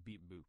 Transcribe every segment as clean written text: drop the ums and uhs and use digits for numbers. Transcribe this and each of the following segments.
beep boop.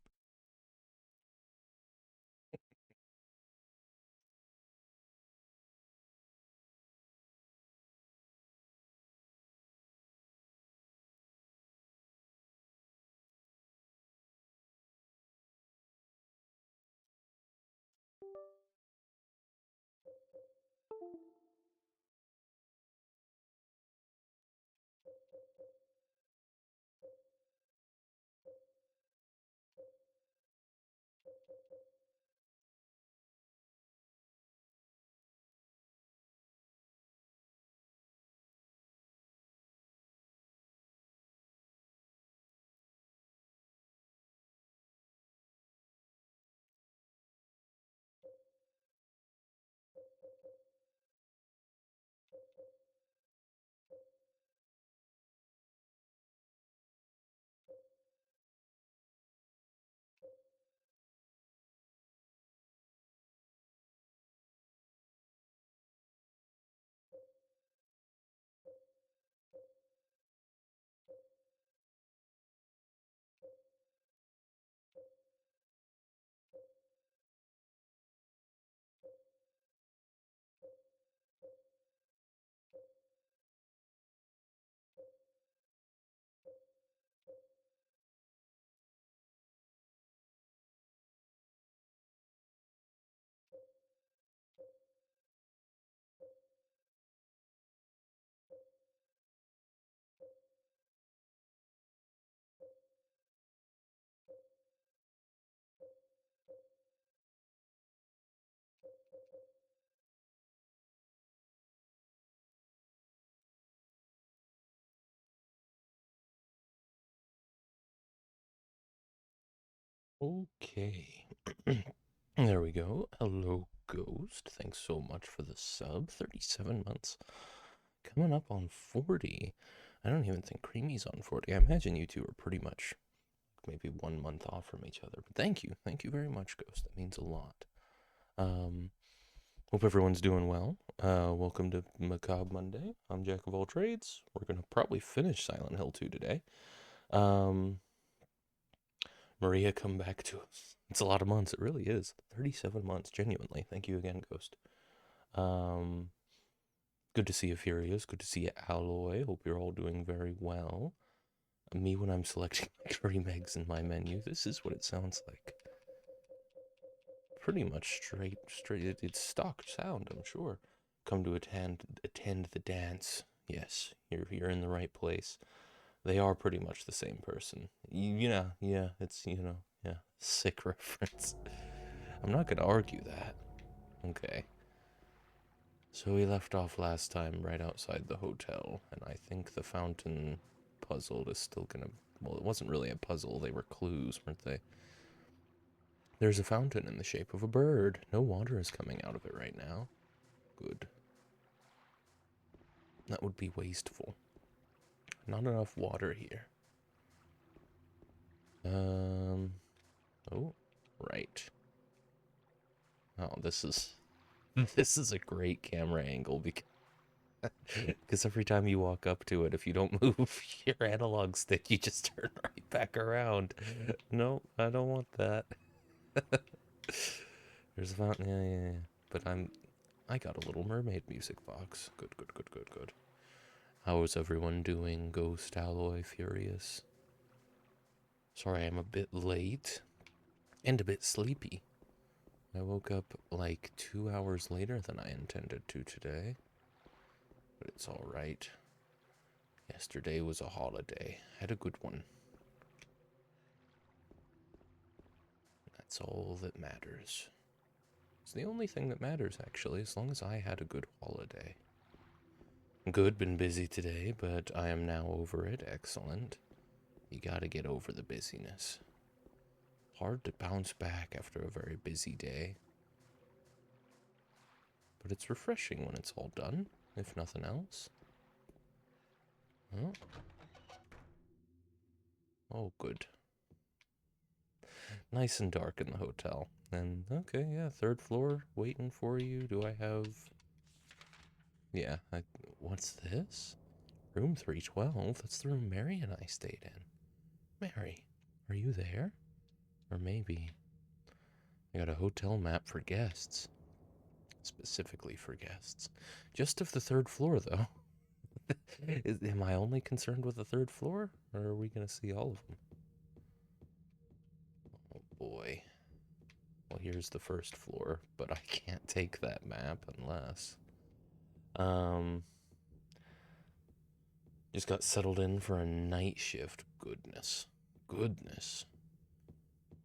Okay. There we go. Hello, Ghost. Thanks so much for the sub. 37 months. Coming up on 40. I don't even think Creamy's on 40. I imagine you two are pretty much maybe 1 month off from each other. But thank you. Thank you very much, Ghost. That means a lot. Hope everyone's doing well. Welcome to Macabre Monday. I'm Jack of all trades. We're going to probably finish Silent Hill 2 today. Maria, come back to us. It's a lot of months. It really is. 37 months, genuinely. Thank you again, Ghost. Good to see you, Furious. Good to see you, Alloy. Hope you're all doing very well. Me, when I'm selecting my dream eggs in my menu, this is what it sounds like. Pretty much straight. It's stock sound, I'm sure. Come to attend the dance. Yes, you're in the right place. They are pretty much the same person. Yeah, it's, yeah, sick reference. I'm not gonna argue that. Okay. So we left off last time right outside the hotel, and I think the fountain puzzle is still gonna... Well, it wasn't really a puzzle, they were clues, weren't they? There's a fountain in the shape of a bird. No water is coming out of it right now. Good. That would be wasteful. Not enough water here. Oh, right. Oh, this is... This is a great camera angle because every time you walk up to it, if you don't move your analog stick, you just turn right back around. No, I don't want that. There's a fountain, yeah. But I got a Little Mermaid music box. Good. How is everyone doing? Ghost, Alloy, Furious? Sorry, I'm a bit late and a bit sleepy. I woke up like 2 hours later than I intended to today. But it's alright. Yesterday was a holiday. Had a good one. That's all that matters. It's the only thing that matters, actually, as long as I had a good holiday. Good, been busy today, but I am now over it. Excellent. You gotta get over the busyness. Hard to bounce back after a very busy day. But it's refreshing when it's all done, if nothing else. Oh. Oh, good. Nice and dark in the hotel. And, okay, yeah, third floor, waiting for you. Do I have... Yeah, what's this? Room 312? That's the room Mary and I stayed in. Mary, are you there? Or maybe I got a hotel map for guests. Specifically for guests. Just of the third floor, though. Am I only concerned with the third floor? Or are we going to see all of them? Oh boy. Well, here's the first floor, but I can't take that map unless... Just got settled in for a night shift. Goodness. Goodness.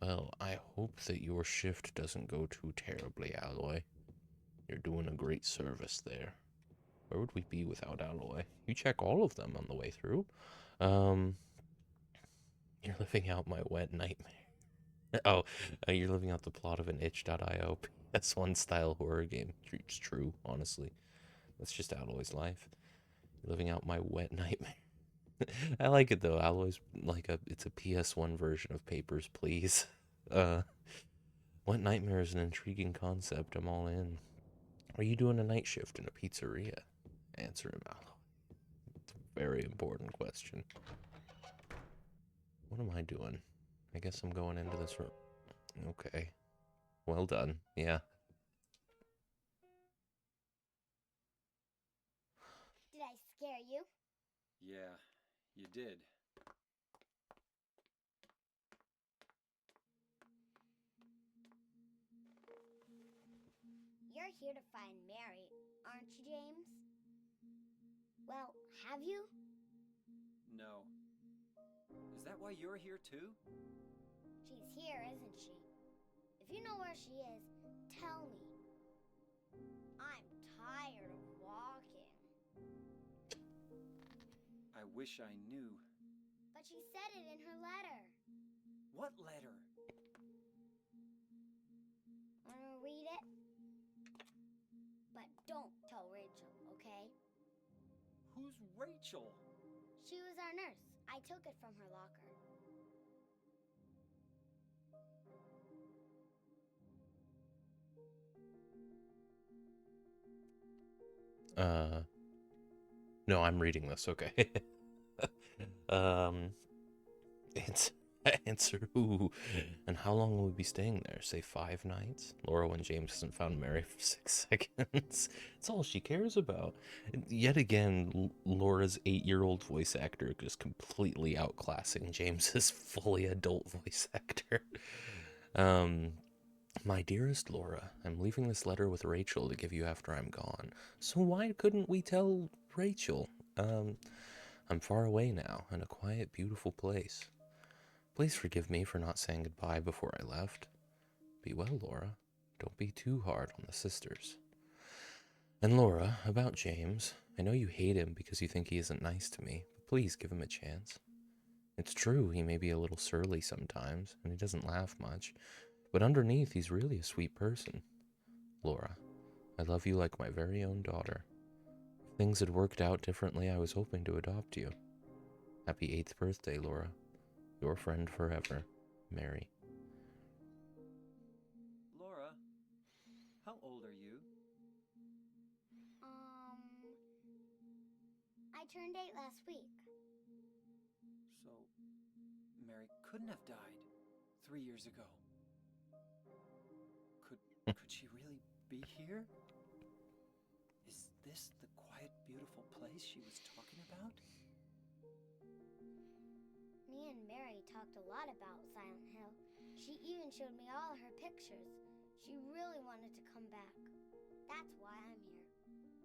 Well, I hope that your shift doesn't go too terribly, Alloy. You're doing a great service there. Where would we be without Alloy? You check all of them on the way through. You're living out my wet nightmare. Oh, you're living out the plot of an itch.io PS1 style horror game. It's true, honestly. That's just Alloy's life. You're living out my wet nightmare. I like it though. Alloy's like it's a PS1 version of Papers, Please. Wet nightmare is an intriguing concept. I'm all in. Are you doing a night shift in a pizzeria? Answer him, Alloy. It's a very important question. What am I doing? I guess I'm going into this room. Okay. Well done. Yeah. Did I scare you? Yeah, you did. You're here to find Mary, aren't you, James? Well, have you? No. Is that why you're here too? She's here, isn't she? If you know where she is, tell me. I'm tired of walking. I wish I knew. But she said it in her letter. What letter? Wanna read it? But don't tell Rachel, okay? Who's Rachel? She was our nurse. I took it from her locker. No, I'm reading this, okay. It's answer who and how long will we be staying there? Say 5 nights? Laura, when James hasn't found Mary for 6 seconds. That's all she cares about. And yet again, Laura's 8-year-old voice actor just completely outclassing James's fully adult voice actor. My dearest Laura, I'm leaving this letter with Rachel to give you after I'm gone. So why couldn't we tell Rachel? I'm far away now, in a quiet, beautiful place. Please forgive me for not saying goodbye before I left. Be well, Laura. Don't be too hard on the sisters. And Laura, about James, I know you hate him because you think he isn't nice to me, but please give him a chance. It's true, he may be a little surly sometimes, and he doesn't laugh much, but underneath he's really a sweet person. Laura, I love you like my very own daughter. If things had worked out differently, I was hoping to adopt you. Happy 8th birthday, Laura. Your friend forever, Mary. Laura, how old are you? I turned 8 last week. So, Mary couldn't have died 3 years ago. Could she really be here? Is this the quiet, beautiful place she was talking about? Me and Mary talked a lot about Silent Hill. She even showed me all her pictures. She really wanted to come back. That's why I'm here.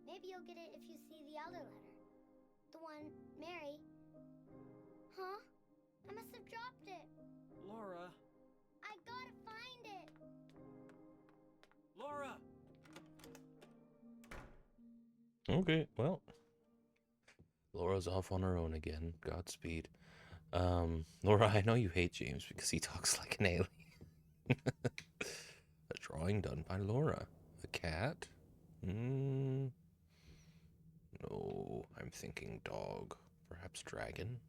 Maybe you'll get it if you see the other letter. The one, Mary. Huh? I must have dropped it. Laura! I gotta find it. Laura! Okay, well. Laura's off on her own again. Godspeed. Laura, I know you hate James because he talks like an alien. A drawing done by Laura. A cat? No, I'm thinking dog. Perhaps dragon?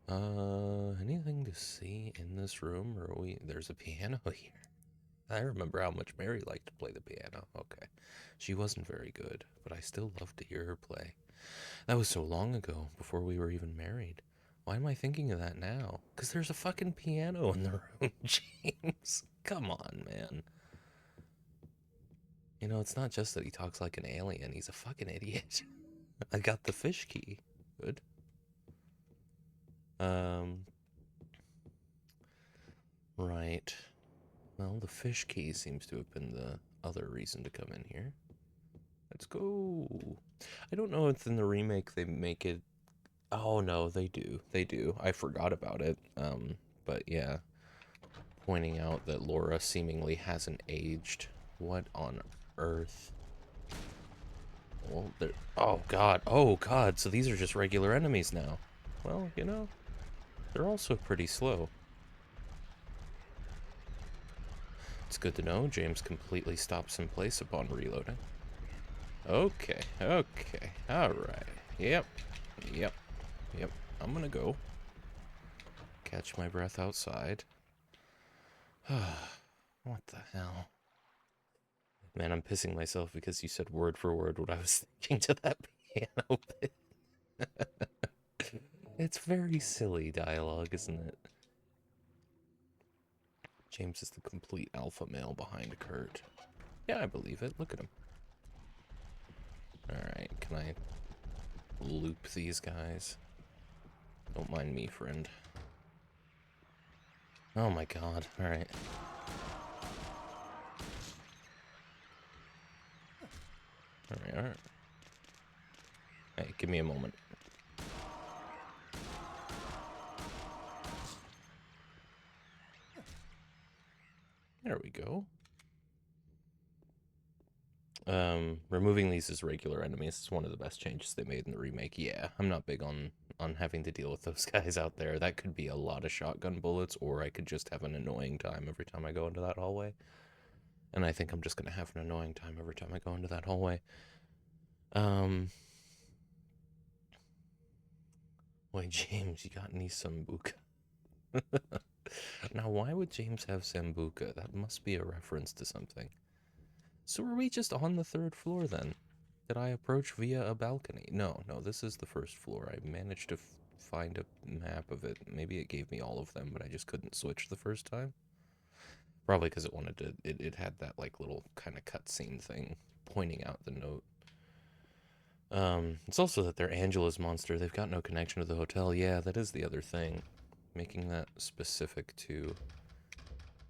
Anything to see in this room? Or there's a piano here. I remember how much Mary liked to play the piano. Okay. She wasn't very good, but I still loved to hear her play. That was so long ago, before we were even married. Why am I thinking of that now? Because there's a fucking piano in the room, James. Come on, man. You know, it's not just that he talks like an alien. He's a fucking idiot. I got the fish key. Good. Right. Well, the fish key seems to have been the other reason to come in here. Let's go. I don't know if in the remake they make it. Oh no, they do. They do. I forgot about it. But yeah, pointing out that Laura seemingly hasn't aged. What on earth? Well, oh god. Oh god. So these are just regular enemies now. Well, you know, they're also pretty slow. It's good to know James completely stops in place upon reloading. Okay, okay, alright. Yep, yep, yep. I'm gonna go. Catch my breath outside. What the hell? Man, I'm pissing myself because you said word for word what I was thinking to that piano bit. It's very silly dialogue, isn't it? James is the complete alpha male behind Kurt. Yeah, I believe it. Look at him. Alright, can I loop these guys? Don't mind me, friend. Oh my god, alright. Alright. Hey, give me a moment. There we go. Removing these as regular enemies is one of the best changes they made in the remake. Yeah, I'm not big on having to deal with those guys out there. That could be a lot of shotgun bullets, or I could just have an annoying time every time I go into that hallway. And I think I'm just gonna have an annoying time every time I go into that hallway. Wait, James, you got any Sambuca? Now, why would James have Sambuca? That must be a reference to something. So are we just on the 3rd floor then? Did I approach via a balcony? No, this is the 1st floor. I managed to find a map of it. Maybe it gave me all of them, but I just couldn't switch the first time. Probably because it wanted to, it had that like little kind of cutscene thing pointing out the note. It's also that they're Angela's monster. They've got no connection to the hotel. Yeah, that is the other thing. Making that specific to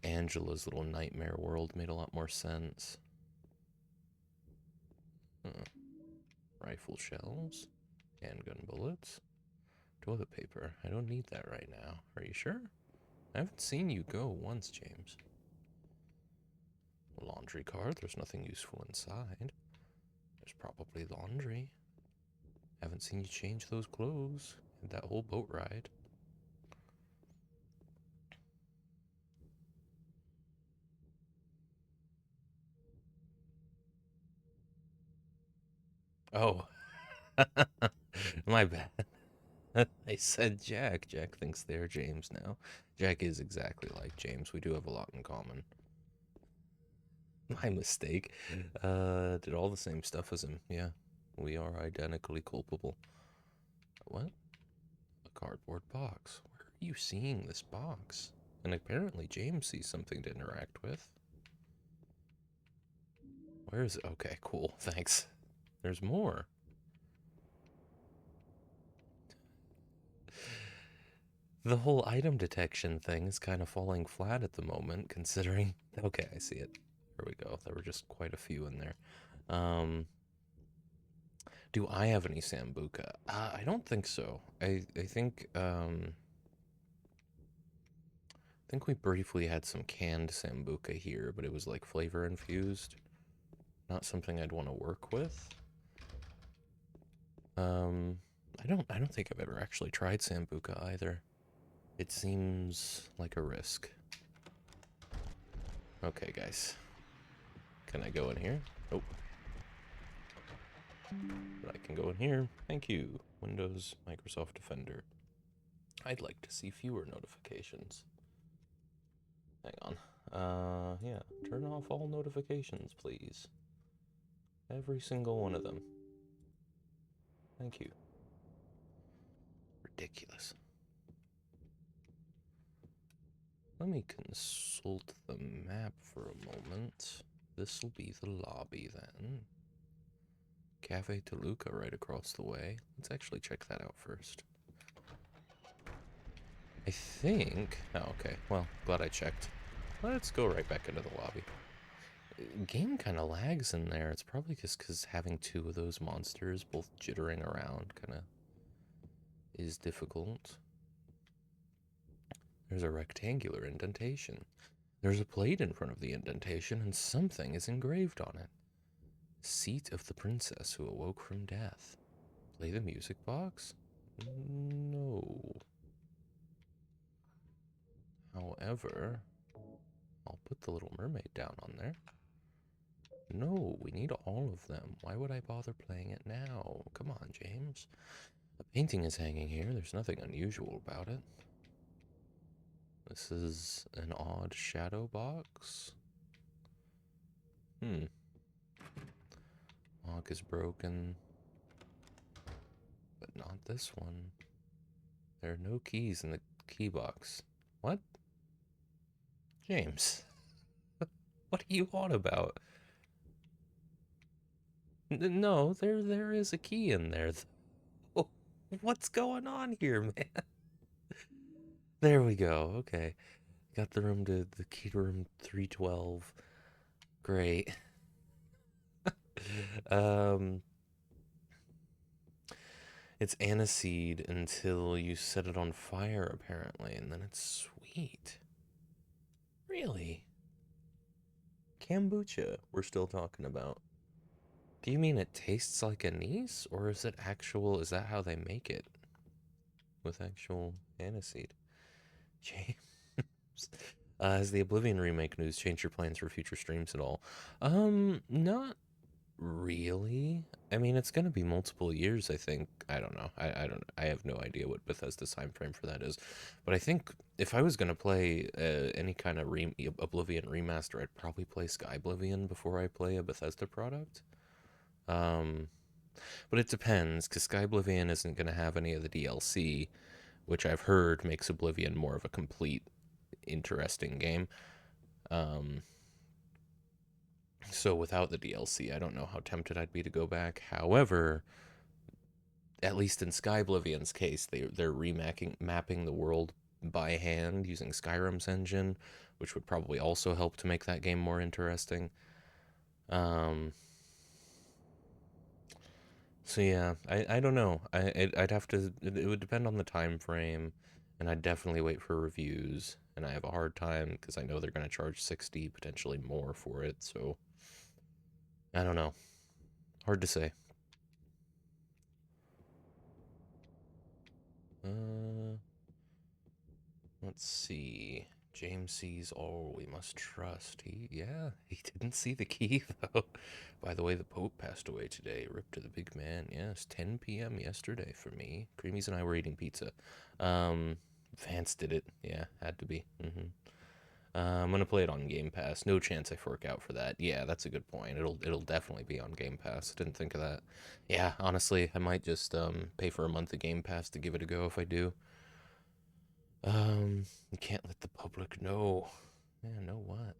Angela's little nightmare world made a lot more sense. Rifle shells, handgun bullets, toilet paper. I don't need that right now. Are you sure? I haven't seen you go once, James. Laundry card. There's nothing useful inside. There's probably laundry. Haven't seen you change those clothes in that whole boat ride. Oh. My bad. I said Jack. Jack thinks they're James now. Jack is exactly like James. We do have a lot in common. My mistake. Did all the same stuff as him. Yeah. We are identically culpable. What? A cardboard box. Where are you seeing this box? And apparently James sees something to interact with. Where is it? Okay, cool. Thanks. There's more. The whole item detection thing is kind of falling flat at the moment, considering... Okay, I see it. There we go. There were just quite a few in there. Do I have any Sambuca? I don't think so. I think we briefly had some canned Sambuca here, but it was like flavor infused. Not something I'd want to work with. I don't think I've ever actually tried Sambuca either. It seems like a risk. Okay, guys. Can I go in here? Nope. But I can go in here. Thank you. Windows, Microsoft Defender. I'd like to see fewer notifications. Hang on. Yeah. Turn off all notifications, please. Every single one of them. Thank you. Ridiculous. Let me consult the map for a moment. This'll be the lobby then. Cafe Toluca right across the way. Let's actually check that out first. I think... Oh, okay. Well, glad I checked. Let's go right back into the lobby. Game kind of lags in there. It's probably just because having two of those monsters both jittering around kind of is difficult. There's a rectangular indentation. There's a plate in front of the indentation, and something is engraved on it. Seat of the princess who awoke from death. Play the music box? No. However, I'll put the Little Mermaid down on there. No, we need all of them. Why would I bother playing it now? Come on, James. A painting is hanging here. There's nothing unusual about it. This is an odd shadow box. Lock is broken. But not this one. There are no keys in the key box. What? James. What are you on about? No, there is a key in there. Oh, what's going on here, man? There we go. Okay. Got the key to room 312. Great. It's aniseed until you set it on fire, apparently, and then it's sweet. Really? Kombucha, we're still talking about. Do you mean it tastes like anise, or is it actual, is that how they make it? With actual aniseed? James. Has the Oblivion remake news changed your plans for future streams at all? Not really. I mean, it's gonna be multiple years, I think. I don't know. I have no idea what Bethesda's time frame for that is. But I think if I was gonna play any kind of Oblivion remaster, I'd probably play Skyblivion before I play a Bethesda product. But it depends, because Skyblivion isn't gonna have any of the DLC, which I've heard makes Oblivion more of a complete, interesting game. So without the DLC, I don't know how tempted I'd be to go back. However, at least in Skyblivion's case, they're mapping the world by hand using Skyrim's engine, which would probably also help to make that game more interesting. So yeah, I don't know. I'd have to. It would depend on the time frame, and I'd definitely wait for reviews. And I have a hard time because I know they're going to charge 60, potentially more for it. So I don't know. Hard to say. Let's see. James sees all we must trust. He didn't see the key though. By the way, the Pope passed away today. Rip to the big man. Yes, 10 p.m. yesterday for me. Creamies and I were eating pizza. Vance did it. Yeah, had to be. I'm gonna play it on Game Pass. No chance I fork out for that. Yeah, that's a good point. It'll definitely be on Game Pass. Didn't think of that. Yeah, honestly, I might just pay for a month of Game Pass to give it a go if I do. You can't let the public know. Yeah, know what?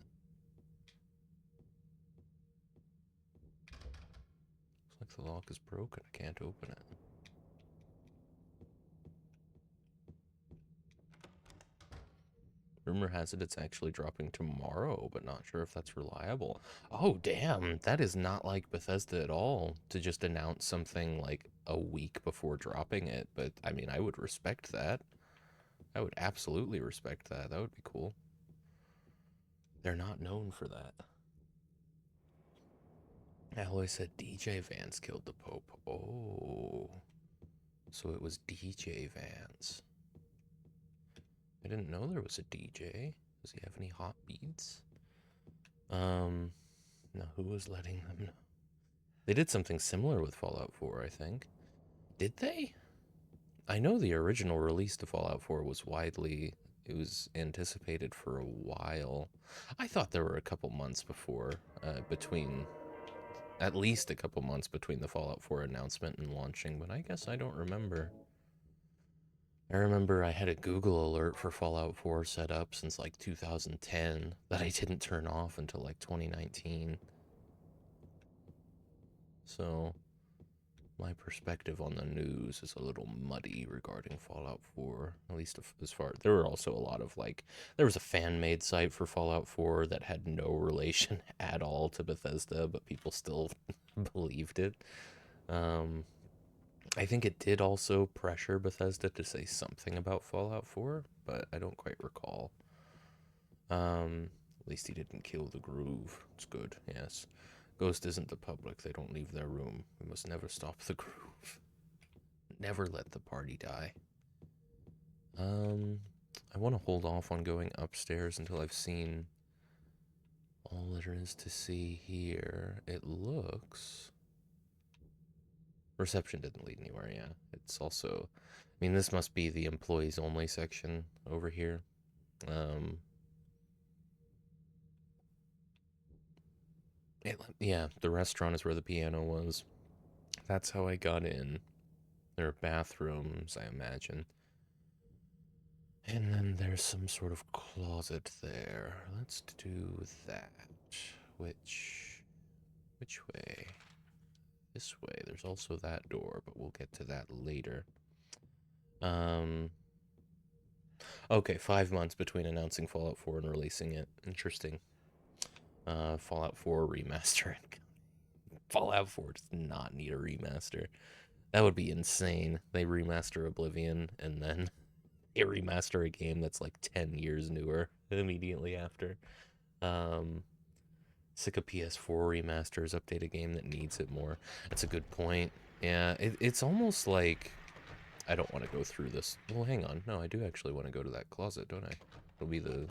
Looks like the lock is broken. I can't open it. Rumor has it it's actually dropping tomorrow, but not sure if that's reliable. Oh, damn. That is not like Bethesda at all to just announce something like a week before dropping it. But, I mean, I would respect that. I would absolutely respect that. That would be cool. They're not known for that. Alloy said DJ Vance killed the Pope. Oh. So it was DJ Vance. I didn't know there was a DJ. Does he have any hot beats? Now who was letting them know? They did something similar with Fallout 4, I think. Did they? I know the original release to Fallout 4 was it was anticipated for a while. I thought there were a couple months before, at least a couple months between the Fallout 4 announcement and launching, but I guess I don't remember. I remember I had a Google alert for Fallout 4 set up since like 2010 that I didn't turn off until like 2019. So my perspective on the news is a little muddy regarding Fallout 4, at least as far. There were also a lot of like, there was a fan made site for Fallout 4 that had no relation at all to Bethesda, but people still believed it. Um, I think it did also pressure Bethesda to say something about Fallout 4, but I don't quite recall. At least he didn't kill the groove. It's good, yes. Ghost isn't the public. They don't leave their room. We must never stop the groove. Never let the party die. I want to hold off on going upstairs until I've seen all there is to see here. It looks... Reception didn't lead anywhere, yeah. It's also... I mean, this must be the employees only section over here. Yeah, the restaurant is where the piano was. That's how I got in. There are bathrooms, I imagine. And then there's some sort of closet there. Let's do that. Which way? This way. There's also that door, but we'll get to that later. Okay, 5 months between announcing Fallout 4 and releasing it. Interesting. Fallout 4 remaster. Fallout 4 does not need a remaster. That would be insane. They remaster Oblivion and then they remaster a game that's like 10 years newer immediately after. Sick of PS4 remasters, update a game that needs it more. That's a good point. Yeah, it's almost like I don't want to go through this. Well, hang on. No, I do actually want to go to that closet, don't I? It'll be the...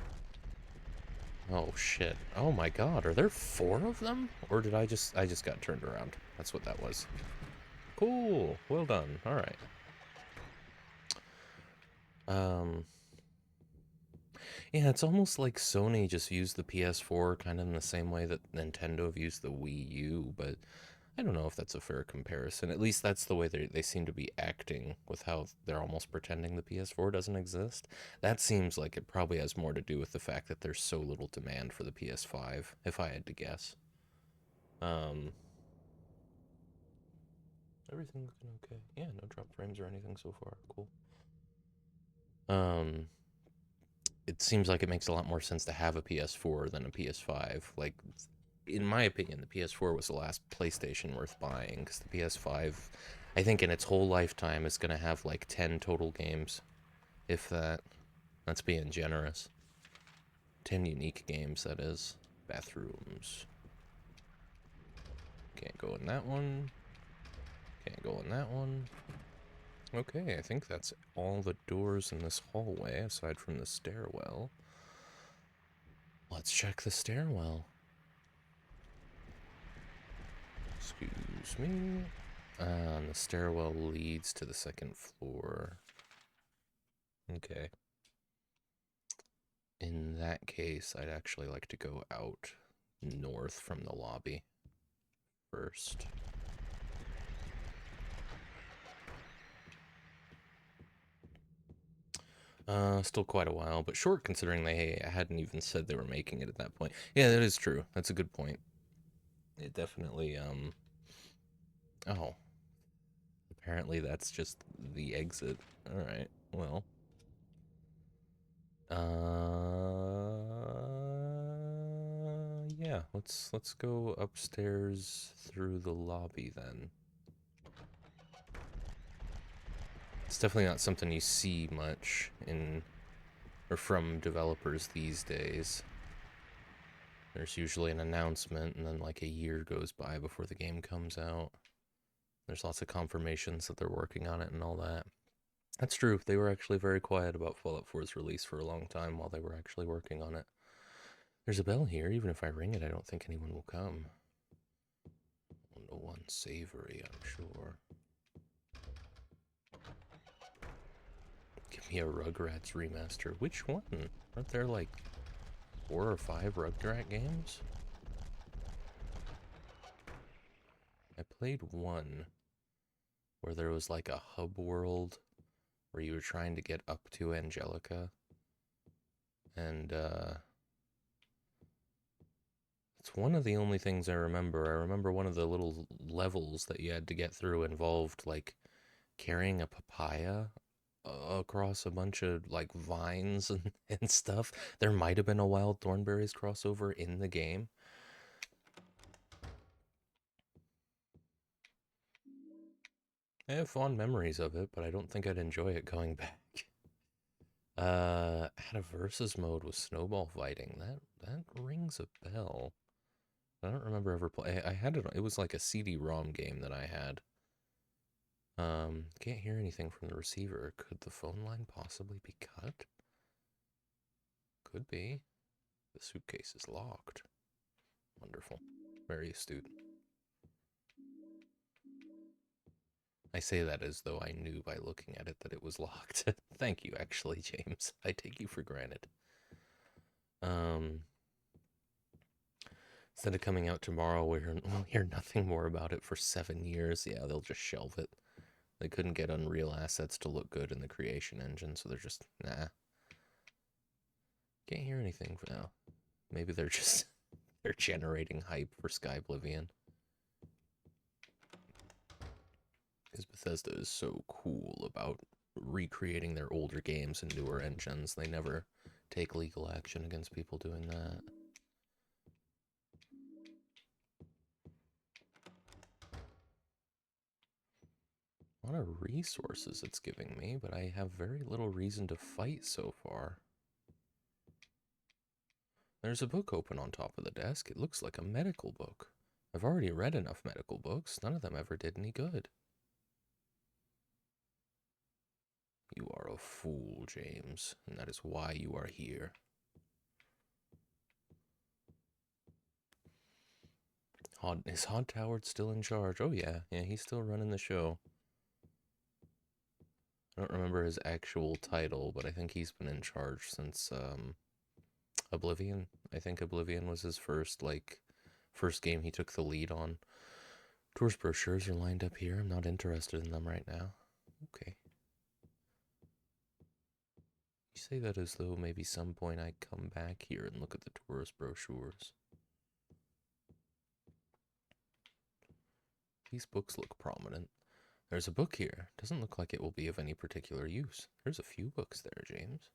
Oh, shit. Oh my god, are there 4 of them? Or did I just got turned around? That's what that was. Cool. Well done. Alright. Yeah, it's almost like Sony just used the PS4 kind of in the same way that Nintendo have used the Wii U, but I don't know if that's a fair comparison. At least that's the way they seem to be acting with how they're almost pretending the PS4 doesn't exist. That seems like it probably has more to do with the fact that there's so little demand for the PS5, if I had to guess. Everything looking okay. Yeah, no drop frames or anything so far. Cool. It seems like it makes a lot more sense to have a PS4 than a PS5. Like, in my opinion, the PS4 was the last PlayStation worth buying, because the PS5, I think in its whole lifetime, is going to have like 10 total games, if that. That's being generous. 10 unique games, that is. Bathrooms. Can't go in that one. Can't go in that one. Okay, I think that's all the doors in this hallway, aside from the stairwell. Let's check the stairwell. Excuse me. The stairwell leads to the second floor. Okay. In that case, I'd actually like to go out north from the lobby first. Still quite a while, but short considering they hadn't even said they were making it at that point. Yeah, that is true. That's a good point. It definitely, Oh. Apparently that's just the exit. Alright, well. Yeah, let's go upstairs through the lobby then. It's definitely not something you see much in or from developers these days. There's usually an announcement and then like a year goes by before the game comes out. There's lots of confirmations that they're working on it and all that. That's true. They were actually very quiet about Fallout 4's release for a long time while they were actually working on it. There's a bell here. Even if I ring it, I don't think anyone will come. No one savory, I'm sure. Give me a Rugrats remaster. Which one? Aren't there like 4 or 5 Rugrat games? I played one where there was like a hub world where you were trying to get up to Angelica. And, it's one of the only things I remember. I remember one of the little levels that you had to get through involved, like, carrying a papaya across a bunch of, like, vines and stuff. There might have been a Wild Thornberrys crossover in the game. I have fond memories of it, but I don't think I'd enjoy it going back. Had a versus mode with snowball fighting. That rings a bell. I don't remember ever play. I had it. It was like a CD-ROM game that I had. Can't hear anything from the receiver. Could the phone line possibly be cut? Could be. The suitcase is locked. Wonderful. Very astute. I say that as though I knew by looking at it that it was locked. Thank you, actually, James. I take you for granted. Instead of coming out tomorrow, we'll hear nothing more about it for 7 years. Yeah, they'll just shelve it. They couldn't get Unreal assets to look good in the creation engine, so they're just, nah. Can't hear anything for now. Maybe they're just, they're generating hype for Sky Oblivion. Because Bethesda is so cool about recreating their older games in newer engines. They never take legal action against people doing that. A lot of resources it's giving me, but I have very little reason to fight so far. There's a book open on top of the desk. It looks like a medical book. I've already read enough medical books. None of them ever did any good. You are a fool, James, and that is why you are here. Is Hod-Toward still in charge? Oh yeah, he's still running the show. I don't remember his actual title, but I think he's been in charge since Oblivion. I think Oblivion was his first game he took the lead on. Tourist brochures are lined up here. I'm not interested in them right now. Okay. You say that as though maybe some point I come back here and look at the tourist brochures. These books look prominent. There's a book here. Doesn't look like it will be of any particular use. There's a few books there, James.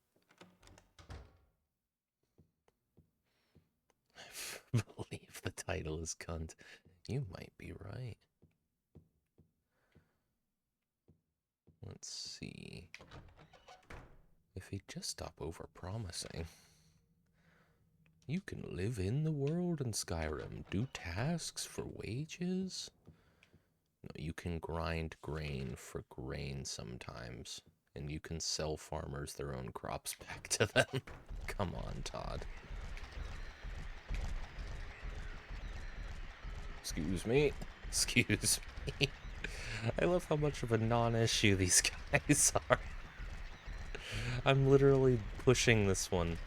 I believe the title is cunt. You might be right. Let's see. If he'd just stop over-promising. You can live in the world in Skyrim, do tasks for wages. No, you can grind grain for grain sometimes, and you can sell farmers their own crops back to them. Come on, Todd. Excuse me. Excuse me. I love how much of a non-issue these guys are. I'm literally pushing this one.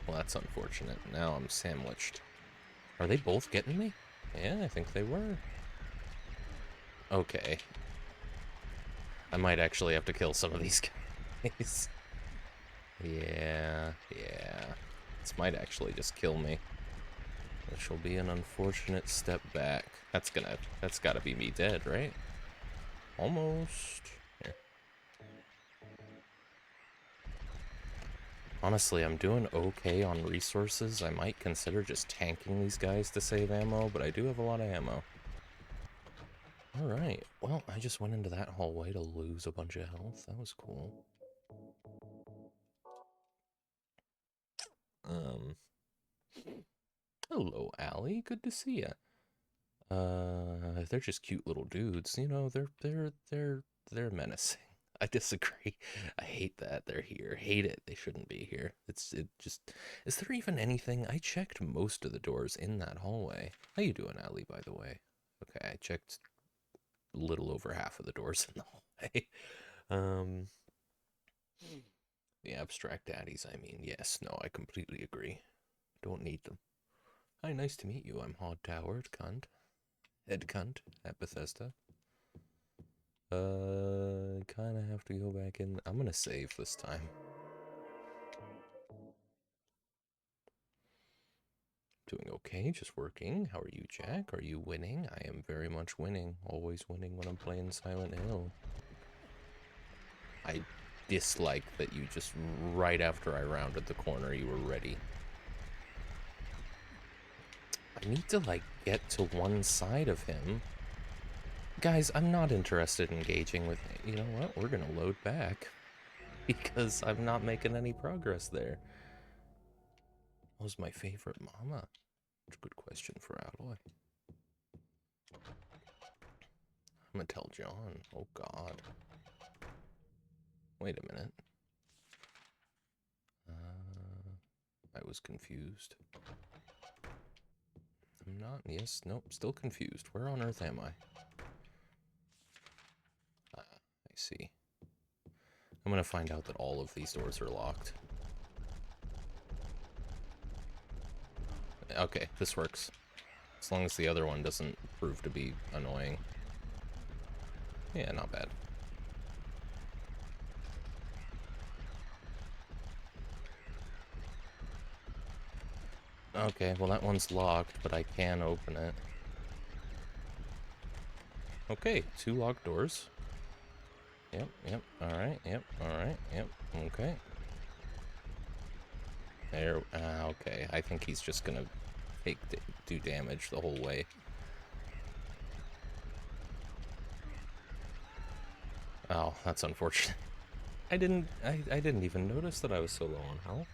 Well, that's unfortunate. Now I'm sandwiched. Are they both getting me? Yeah, I think they were. Okay. I might actually have to kill some of these guys. Yeah. This might actually just kill me. Which will be an unfortunate step back. That's gotta be me dead, right? Almost. Here. Honestly, I'm doing okay on resources. I might consider just tanking these guys to save ammo, but I do have a lot of ammo. Alright, well, I just went into that hallway to lose a bunch of health. That was cool. Hello, Allie. Good to see ya. They're just cute little dudes. You know, they're menacing. I disagree. I hate that they're here. Hate it. They shouldn't be here. Is there even anything? I checked most of the doors in that hallway. How you doing, Allie, by the way? Okay, I checked a little over half of the doors in the hallway. The abstract daddies, I mean, yes, no, I completely agree. Don't need them. Hi, nice to meet you. I'm Hod-Toward, cunt. head cunt at Bethesda. Kind of have to go back in. I'm gonna save this time. Doing okay, just working. How are you, Jack? Are you winning? I am very much winning. Always winning when I'm playing Silent Hill. I dislike that you just, right after I rounded the corner, you were ready. I need to, like, get to one side of him. Guys, I'm not interested in engaging with... You know what? We're gonna load back. Because I'm not making any progress there. What was my favorite mama? That's a good question for Alloy. I'm gonna tell John. Oh, God. Wait a minute. I was confused. I'm not. Yes, nope, still confused. Where on earth am I? I see. I'm gonna find out that all of these doors are locked. Okay, this works. As long as the other one doesn't prove to be annoying. Yeah, not bad. Okay, well that one's locked, but I can open it. Okay, 2 locked doors. Yep, alright, yep, okay. There, okay, I think he's just gonna do damage the whole way. Oh, that's unfortunate. I didn't even notice that I was so low on health.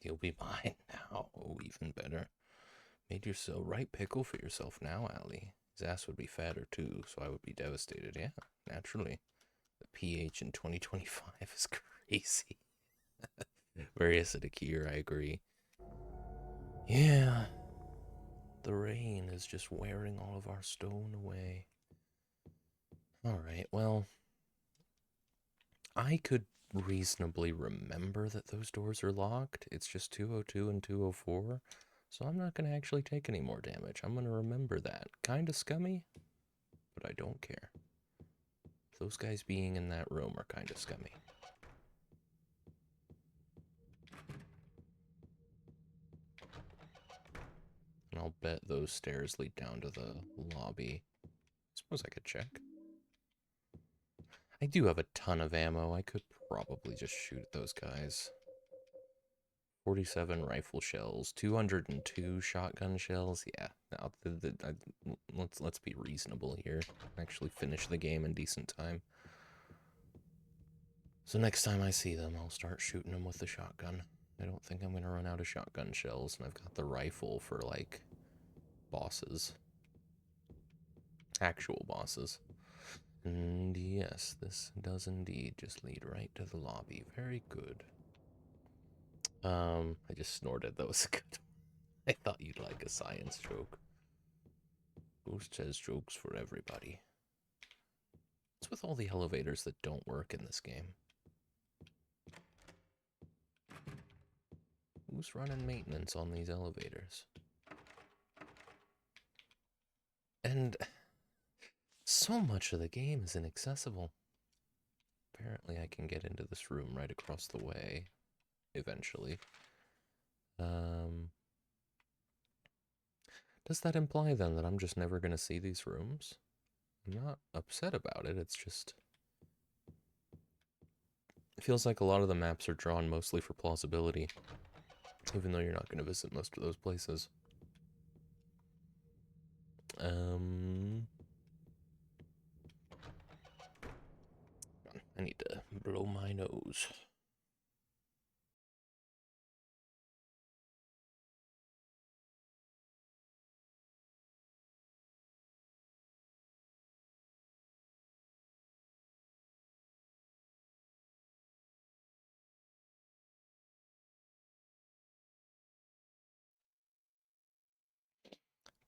You'll be mine now. Oh, even better. Made yourself right pickle for yourself now, Allie. His ass would be fatter too, so I would be devastated. Yeah, naturally. The pH in 2025 is crazy. Very acidic here, I agree. Yeah. The rain is just wearing all of our stone away. Alright, well, I could reasonably remember that those doors are locked. It's just 202 and 204. So I'm not going to actually take any more damage. I'm going to remember that. Kind of scummy, but I don't care. Those guys being in that room are kind of scummy. And I'll bet those stairs lead down to the lobby. Suppose I could check. I do have a ton of ammo. I could probably just shoot at those guys. 47 rifle shells, 202 shotgun shells. Yeah, let's be reasonable here. Actually finish the game in decent time. So next time I see them, I'll start shooting them with the shotgun. I don't think I'm gonna run out of shotgun shells, and I've got the rifle for, like, bosses. Actual bosses. And yes, this does indeed just lead right to the lobby. Very good. I just snorted. That was a good one. I thought you'd like a science joke. Ghost has jokes for everybody. What's with all the elevators that don't work in this game? Who's running maintenance on these elevators? And so much of the game is inaccessible. Apparently I can get into this room right across the way. Eventually. Does that imply then that I'm just never going to see these rooms? I'm not upset about it, it's just... It feels like a lot of the maps are drawn mostly for plausibility, even though you're not going to visit most of those places. I need to blow my nose.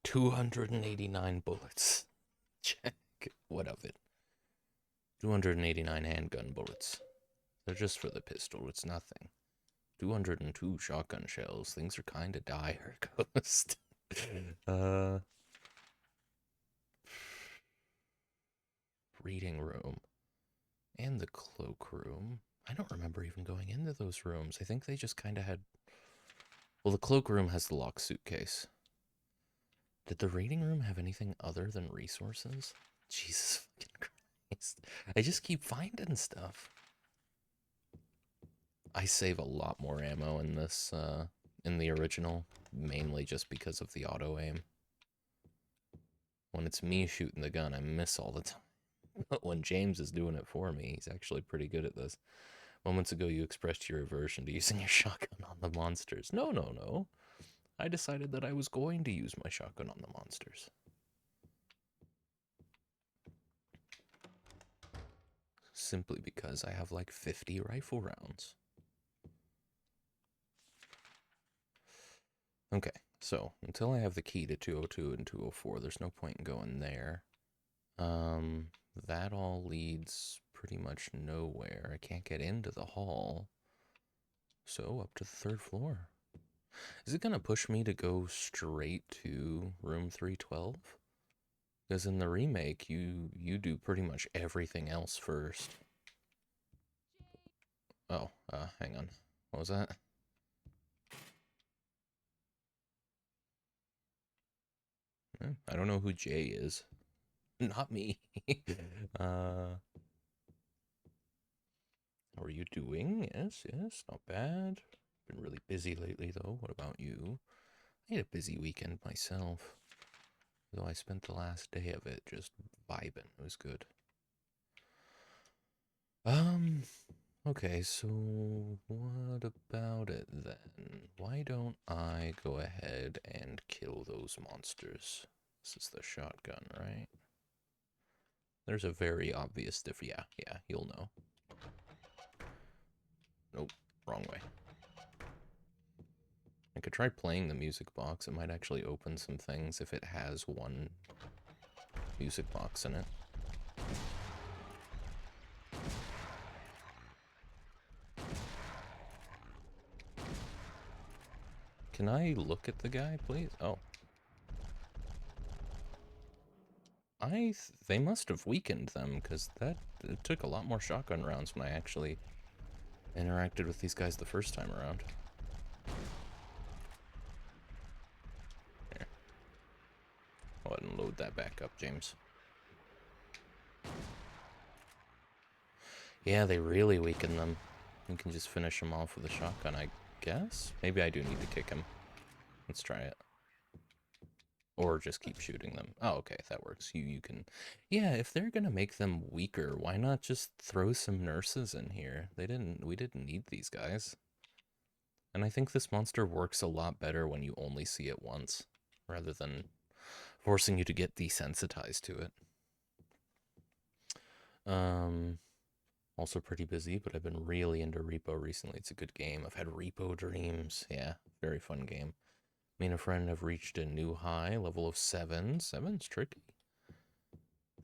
$289 bullets. Check. What of it? 289 handgun bullets. They're just for the pistol, it's nothing. 202 shotgun shells. Things are kind of dire, Ghost. Reading room. And the cloakroom. I don't remember even going into those rooms. I think they just kind of had... Well, the cloakroom has the locked suitcase. Did the reading room have anything other than resources? Jesus fucking Christ. I just keep finding stuff. I save a lot more ammo in this, in the original, mainly just because of the auto-aim. When it's me shooting the gun, I miss all the time. But when James is doing it for me, he's actually pretty good at this. Moments ago, you expressed your aversion to using your shotgun on the monsters. No, no, no. I decided that I was going to use my shotgun on the monsters. Simply because I have like 50 rifle rounds. Okay, so until I have the key to 202 and 204, there's no point in going there. That all leads pretty much nowhere. I can't get into the hall. So up to the 3rd floor. Is it gonna push me to go straight to room 312? Because in the remake, you do pretty much everything else first. Oh, hang on. What was that? I don't know who Jay is. Not me. How are you doing? Yes, yes, not bad. Been really busy lately, though. What about you? I had a busy weekend myself. Though I spent the last day of it just vibing. It was good. Okay, so what about it then? Why don't I go ahead and kill those monsters? This is the shotgun, right? There's a very obvious difference. Yeah, you'll know. Nope, wrong way. I could try playing the music box. It might actually open some things if it has one music box in it. Can I look at the guy, please? Oh. They must have weakened them, because it took a lot more shotgun rounds when I actually interacted with these guys the first time around. Here. Go ahead and load that back up, James. Yeah, they really weaken them. You can just finish them off with a shotgun, I guess? Maybe I do need to kick him. Let's try it. Or just keep shooting them. Oh, okay, that works. You can... Yeah, if they're gonna make them weaker, why not just throw some nurses in here? We didn't need these guys. And I think this monster works a lot better when you only see it once, rather than forcing you to get desensitized to it. Also pretty busy, but I've been really into Repo recently. It's a good game. I've had Repo dreams. Yeah, very fun game. Me and a friend have reached a new high, level of 7. 7's tricky.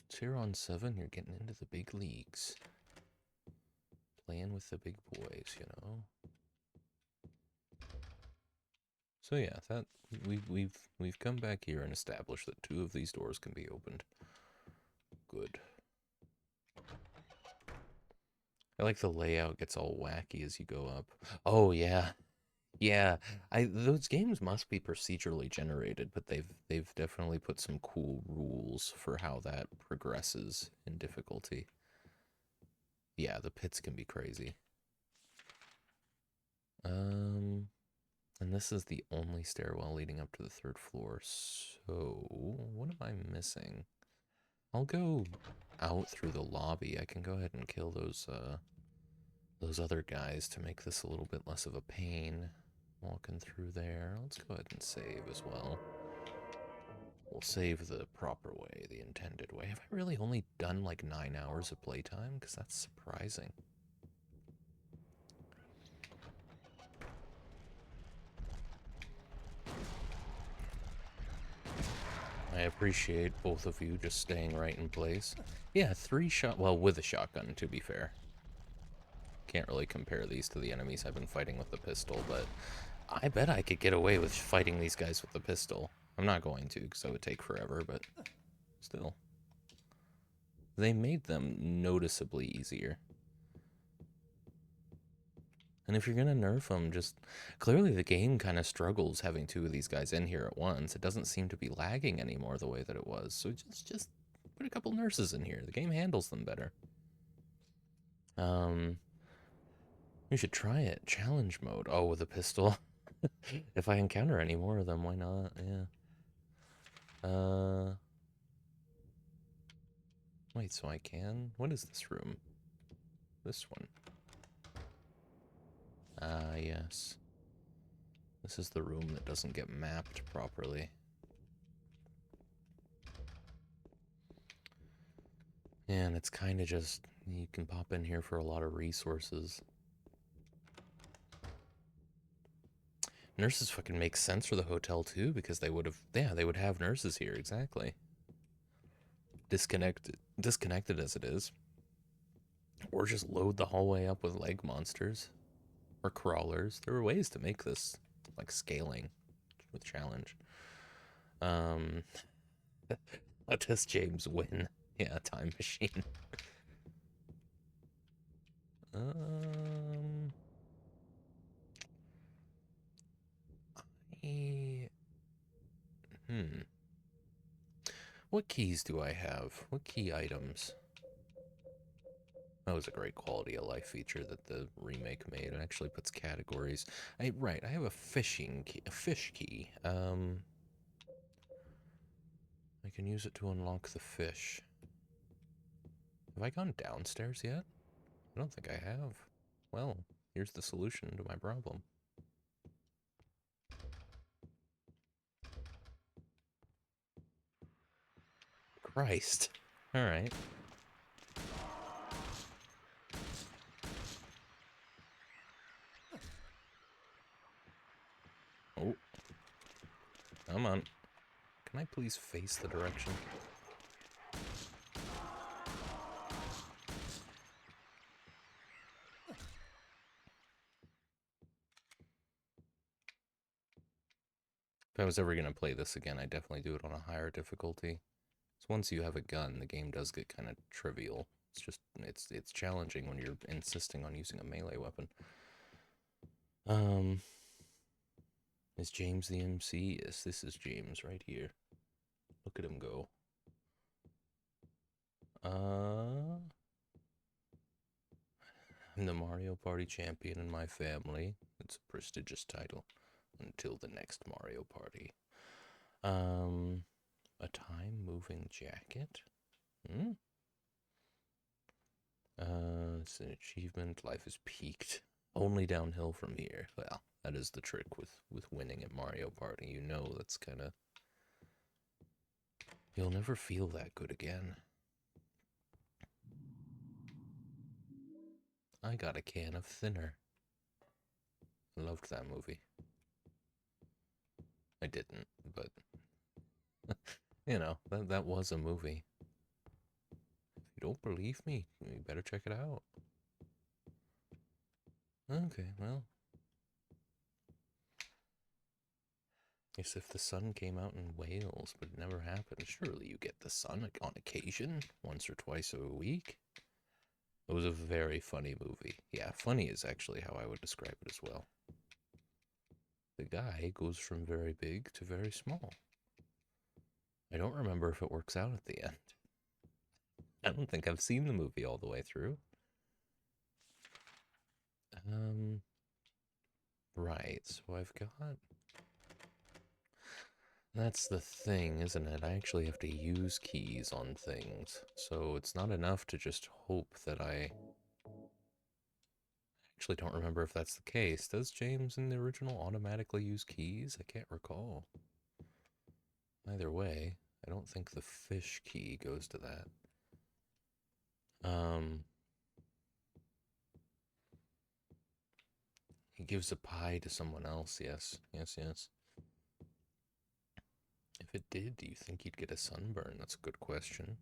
Tier on 7, you're getting into the big leagues. Playing with the big boys, you know. So yeah, that we've come back here and established that 2 of these doors can be opened. Good. I like the layout gets all wacky as you go up. Oh yeah. Yeah, those games must be procedurally generated, but they've definitely put some cool rules for how that progresses in difficulty. Yeah, the pits can be crazy. And this is the only stairwell leading up to the 3rd floor. So, what am I missing? I'll go out through the lobby. I can go ahead and kill those other guys to make this a little bit less of a pain. Walking through there. Let's go ahead and save as well. We'll save the proper way, the intended way. Have I really only done like 9 hours of playtime? Because that's surprising. I appreciate both of you just staying right in place. Yeah, 3 shot. Well, with a shotgun, to be fair. Can't really compare these to the enemies I've been fighting with the pistol, but I bet I could get away with fighting these guys with the pistol. I'm not going to, because it would take forever, but still. They made them noticeably easier. And if you're going to nerf them, just... Clearly the game kind of struggles having two of these guys in here at once. It doesn't seem to be lagging anymore the way that it was. So just put a couple nurses in here. The game handles them better. We should try it. Challenge mode. Oh, with a pistol. If I encounter any more of them, why not? Yeah. Wait, so I can? What is this room? This one. Ah, yes. This is the room that doesn't get mapped properly. And it's kind of just, you can pop in here for a lot of resources. Nurses fucking make sense for the hotel too, because they would have, yeah, they would have nurses here, exactly. Disconnected as it is. Or just load the hallway up with leg monsters. Or crawlers. There were ways to make this, like, scaling with challenge. Let us James win. Yeah, time machine. What keys do I have? What key items? That was a great quality of life feature that the remake made. It actually puts categories. Right, I have a fishing key, a fish key. I can use it to unlock the fish. Have I gone downstairs yet? I don't think I have. Well, here's the solution to my problem. Christ. Alright. Oh. Come on. Can I please face the direction? If I was ever going to play this again, I'd definitely do it on a higher difficulty. So once you have a gun, the game does get kind of trivial. It's just, it's challenging when you're insisting on using a melee weapon. Is James the MC? Yes, this is James right here. Look at him go. I'm the Mario Party champion in my family. It's a prestigious title. Until the next Mario Party. A time-moving jacket? It's an achievement. Life is peaked. Only downhill from here. Well, that is the trick with winning at Mario Party. You know that's kind of... You'll never feel that good again. I got a can of thinner. I loved that movie. I didn't, but... you know, that was a movie. If you don't believe me, you better check it out. Okay, well. Yes, if the sun came out in Wales, but it never happened, surely you get the sun on occasion, once or twice a week. It was a very funny movie. Yeah, funny is actually how I would describe it as well. The guy goes from very big to very small. I don't remember if it works out at the end. I don't think I've seen the movie all the way through. Right, so I've got... That's the thing, isn't it? I actually have to use keys on things. So it's not enough to just hope that I... Actually don't remember if that's the case. Does James in the original automatically use keys? I can't recall. Either way, I don't think the fish key goes to that. He gives a pie to someone else, yes. Yes. If it did, do you think you'd get a sunburn? That's a good question.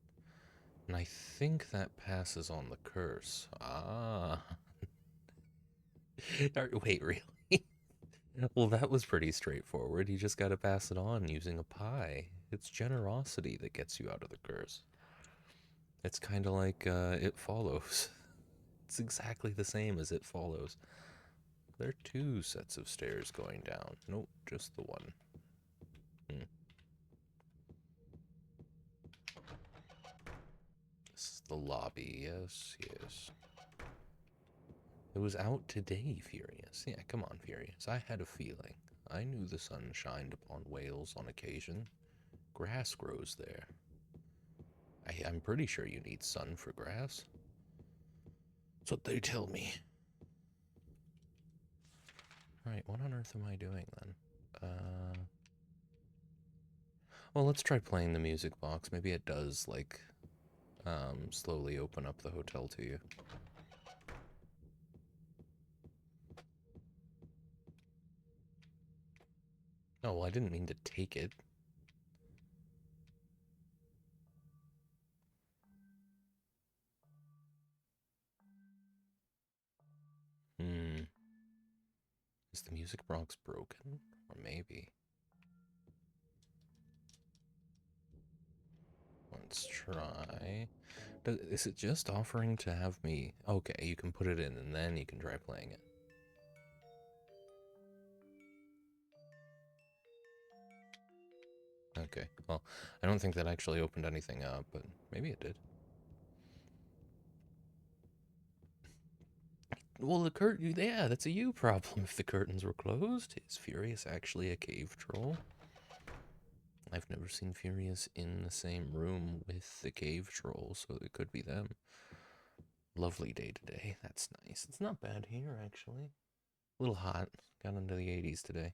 And I think that passes on the curse. Ah. Wait, really? Well, that was pretty straightforward. You just gotta pass it on using a pie. It's generosity that gets you out of the curse. It's kind of like It Follows. It's exactly the same as It Follows. There are two sets of stairs going down. Nope, just the one. Hmm. This is the lobby. Yes, yes. It was out today, Furious. Yeah, come on, Furious. I had a feeling. I knew the sun shined upon Wales on occasion. Grass grows there. I'm pretty sure you need sun for grass. That's what they tell me. Right, what on earth am I doing then? Well, let's try playing the music box. Maybe it does, like, slowly open up the hotel to you. Oh, well, I didn't mean to take it. Hmm. Is the music box broken? Or maybe. Let's try. Is it just offering to have me... Okay, you can put it in and then you can try playing it. Okay, well, I don't think that actually opened anything up, but maybe it did. Well, the curtain... Yeah, that's a you problem if the curtains were closed. Is Furious actually a cave troll? I've never seen Furious in the same room with the cave troll, so it could be them. Lovely day today. That's nice. It's not bad here, actually. A little hot. Got into the 80s today.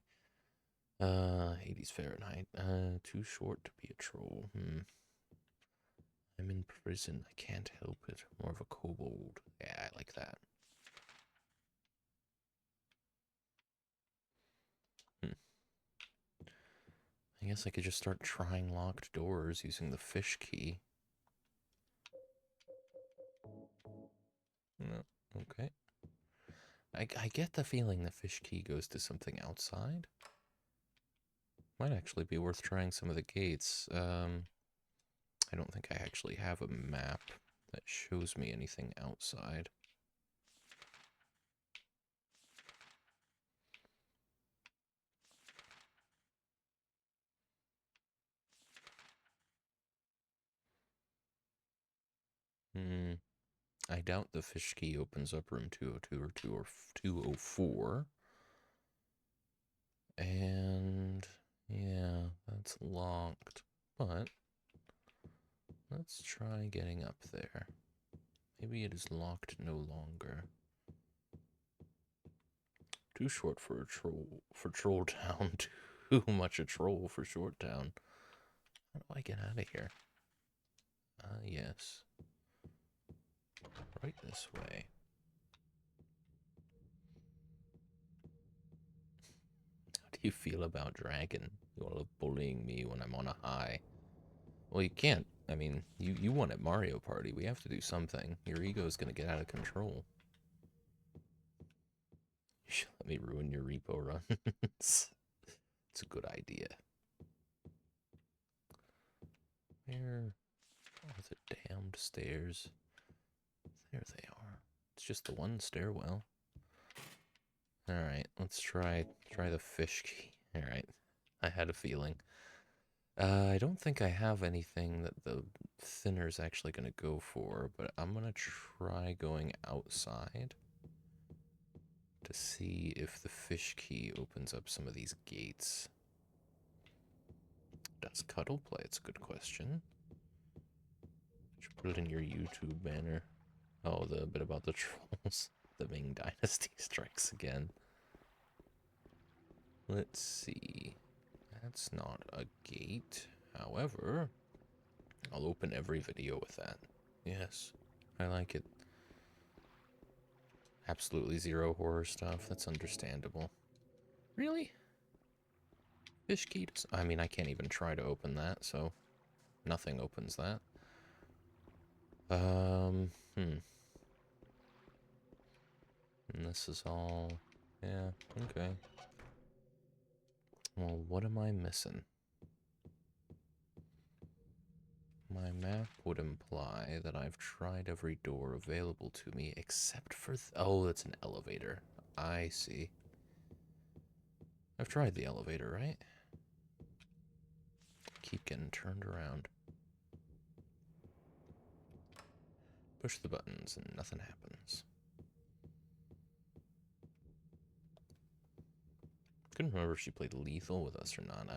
80s Fahrenheit. Too short to be a troll. I'm in prison. I can't help it. More of a kobold. Yeah, I like that. I guess I could just start trying locked doors using the fish key. No, okay. I get the feeling the fish key goes to something outside. Might actually be worth trying some of the gates. I don't think I actually have a map that shows me anything outside. I doubt the fish key opens up room 202 or 204. And yeah, that's locked. But let's try getting up there. Maybe it is locked no longer. Too short for a troll for Troll Town. Too much a troll for Short Town. How do I get out of here? Yes. Right this way. How do you feel about Dragon? You all bullying me when I'm on a high. Well, you can't. I mean, you won at Mario Party. We have to do something. Your ego's gonna get out of control. You should let me ruin your repo runs. It's a good idea. Where are the damned stairs? There they are. It's just the one stairwell. Alright, let's try the fish key. Alright. I had a feeling. I don't think I have anything that the thinner's actually gonna go for, but I'm gonna try going outside to see if the fish key opens up some of these gates. Does Cuddle play? It's a good question. Should put it in your YouTube banner. Oh, the bit about the trolls. The Ming Dynasty strikes again. Let's see. That's not a gate. However, I'll open every video with that. Yes, I like it. Absolutely zero horror stuff. That's understandable. Really? Fish key? I mean, I can't even try to open that, so nothing opens that. And this is all... Yeah, okay. Well, what am I missing? My map would imply that I've tried every door available to me except for... oh, that's an elevator. I see. I've tried the elevator, right? Keep getting turned around. Push the buttons and nothing happens. Couldn't remember if she played Lethal with us or not.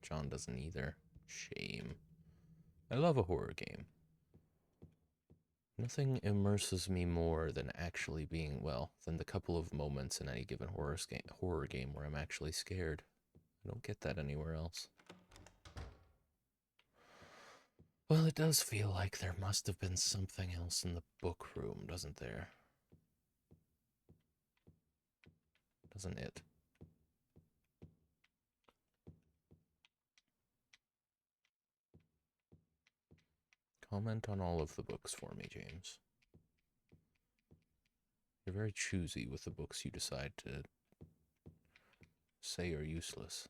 John doesn't either. Shame. I love a horror game. Nothing immerses me more than actually being, well, than the couple of moments in any given horror game where I'm actually scared. I don't get that anywhere else. Well, it does feel like there must have been something else in the book room, doesn't there? Doesn't it? Comment on all of the books for me, James. You're very choosy with the books you decide to say are useless.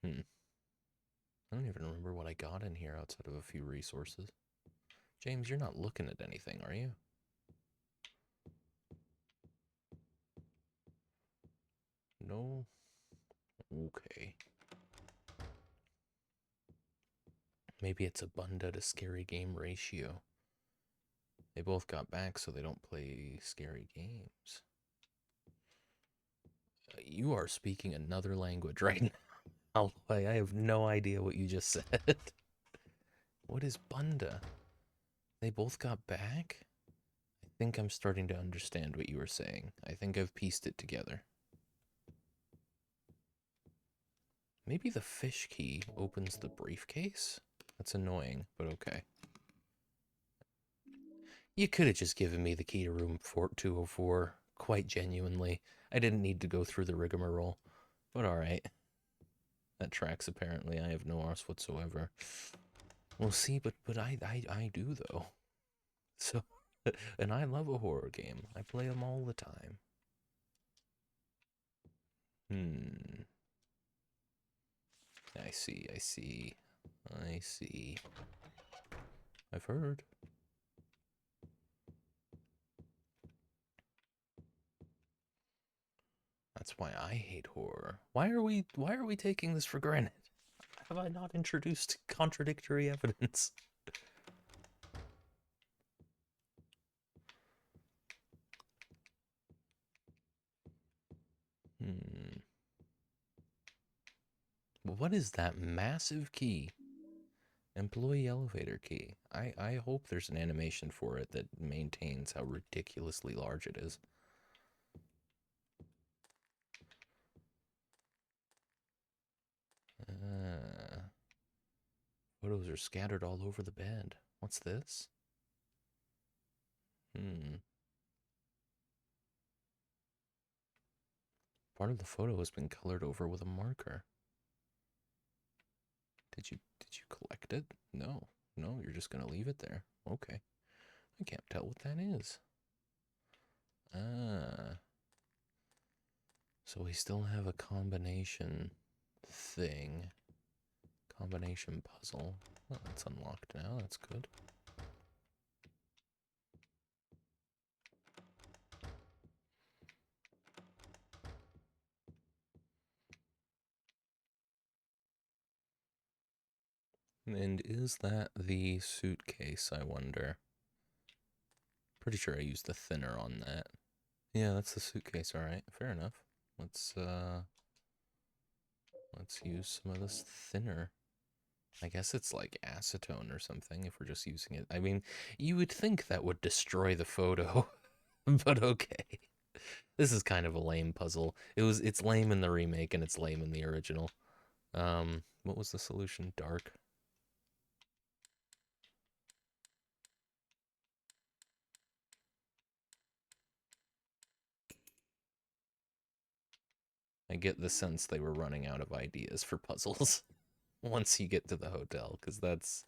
I don't even remember what I got in here outside of a few resources. James, you're not looking at anything, are you? No? Okay. Maybe it's a Bunda to scary game ratio. They both got back, so they don't play scary games. You are speaking another language right now. I have no idea what you just said. What is Bunda? They both got back? I think I'm starting to understand what you were saying. I think I've pieced it together. Maybe the fish key opens the briefcase? That's annoying, but okay. You could have just given me the key to room 204, quite genuinely. I didn't need to go through the rigmarole, but alright. That tracks, apparently. I have no arse whatsoever. Well, see, but I do, though. So, and I love a horror game. I play them all the time. I see, I see. I see. I've heard. That's why I hate horror. Why are we taking this for granted? Have I not introduced contradictory evidence? What is that massive key? Employee elevator key. I hope there's an animation for it that maintains how ridiculously large it is. Photos are scattered all over the bed. What's this? Part of the photo has been colored over with a marker. Did you collect it? No. No, you're just gonna leave it there. Okay. I can't tell what that is. So we still have a combination thing. Combination puzzle. Well, that's unlocked now. That's good. And is that the suitcase, I wonder? Pretty sure I used the thinner on that. Yeah, that's the suitcase, alright. Fair enough. Let's use some of this thinner. I guess it's like acetone or something if we're just using it. I mean, you would think that would destroy the photo, but okay. This is kind of a lame puzzle. It's lame in the remake and it's lame in the original. What was the solution? Dark. I get the sense they were running out of ideas for puzzles once you get to the hotel, because that's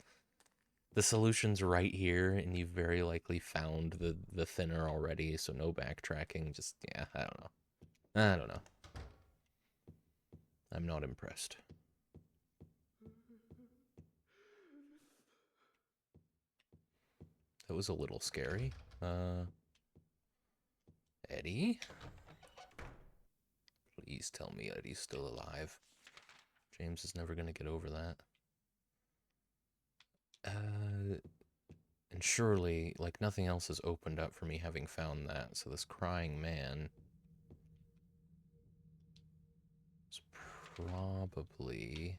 The solution's right here, and you've very likely found the thinner already, so no backtracking. Just, yeah, I don't know. I don't know. I'm not impressed. That was a little scary. Eddie? Please tell me Eddie's still alive. James is never gonna get over that. And surely, like, nothing else has opened up for me having found that, so this crying man is probably...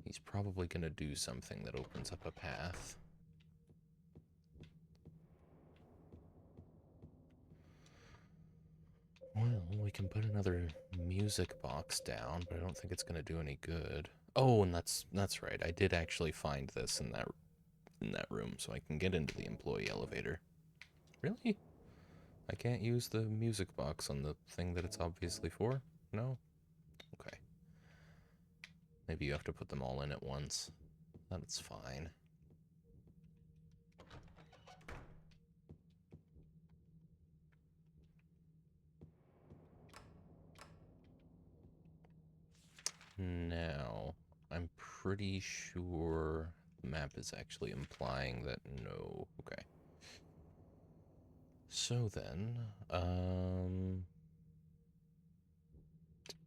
he's probably gonna do something that opens up a path. Well, we can put another music box down, but I don't think it's gonna do any good. Oh, and that's right. I did actually find this in that room, so I can get into the employee elevator. Really? I can't use the music box on the thing that it's obviously for? No? Okay. Maybe you have to put them all in at once. That's fine. Now, I'm pretty sure the map is actually implying that no. Okay. So then,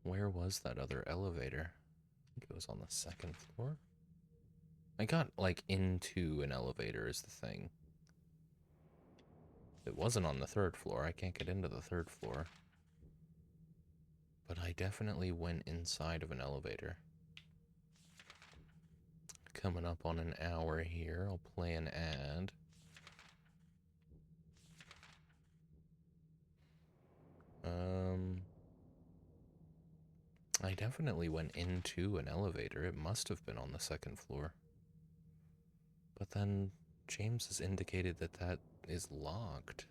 where was that other elevator? I think it was on the second floor. I got, like, into an elevator is the thing. It wasn't on the third floor. I can't get into the third floor. But I definitely went inside of an elevator. Coming up on an hour here. I'll play an ad. I definitely went into an elevator. It must have been on the second floor. But then James has indicated that that is locked.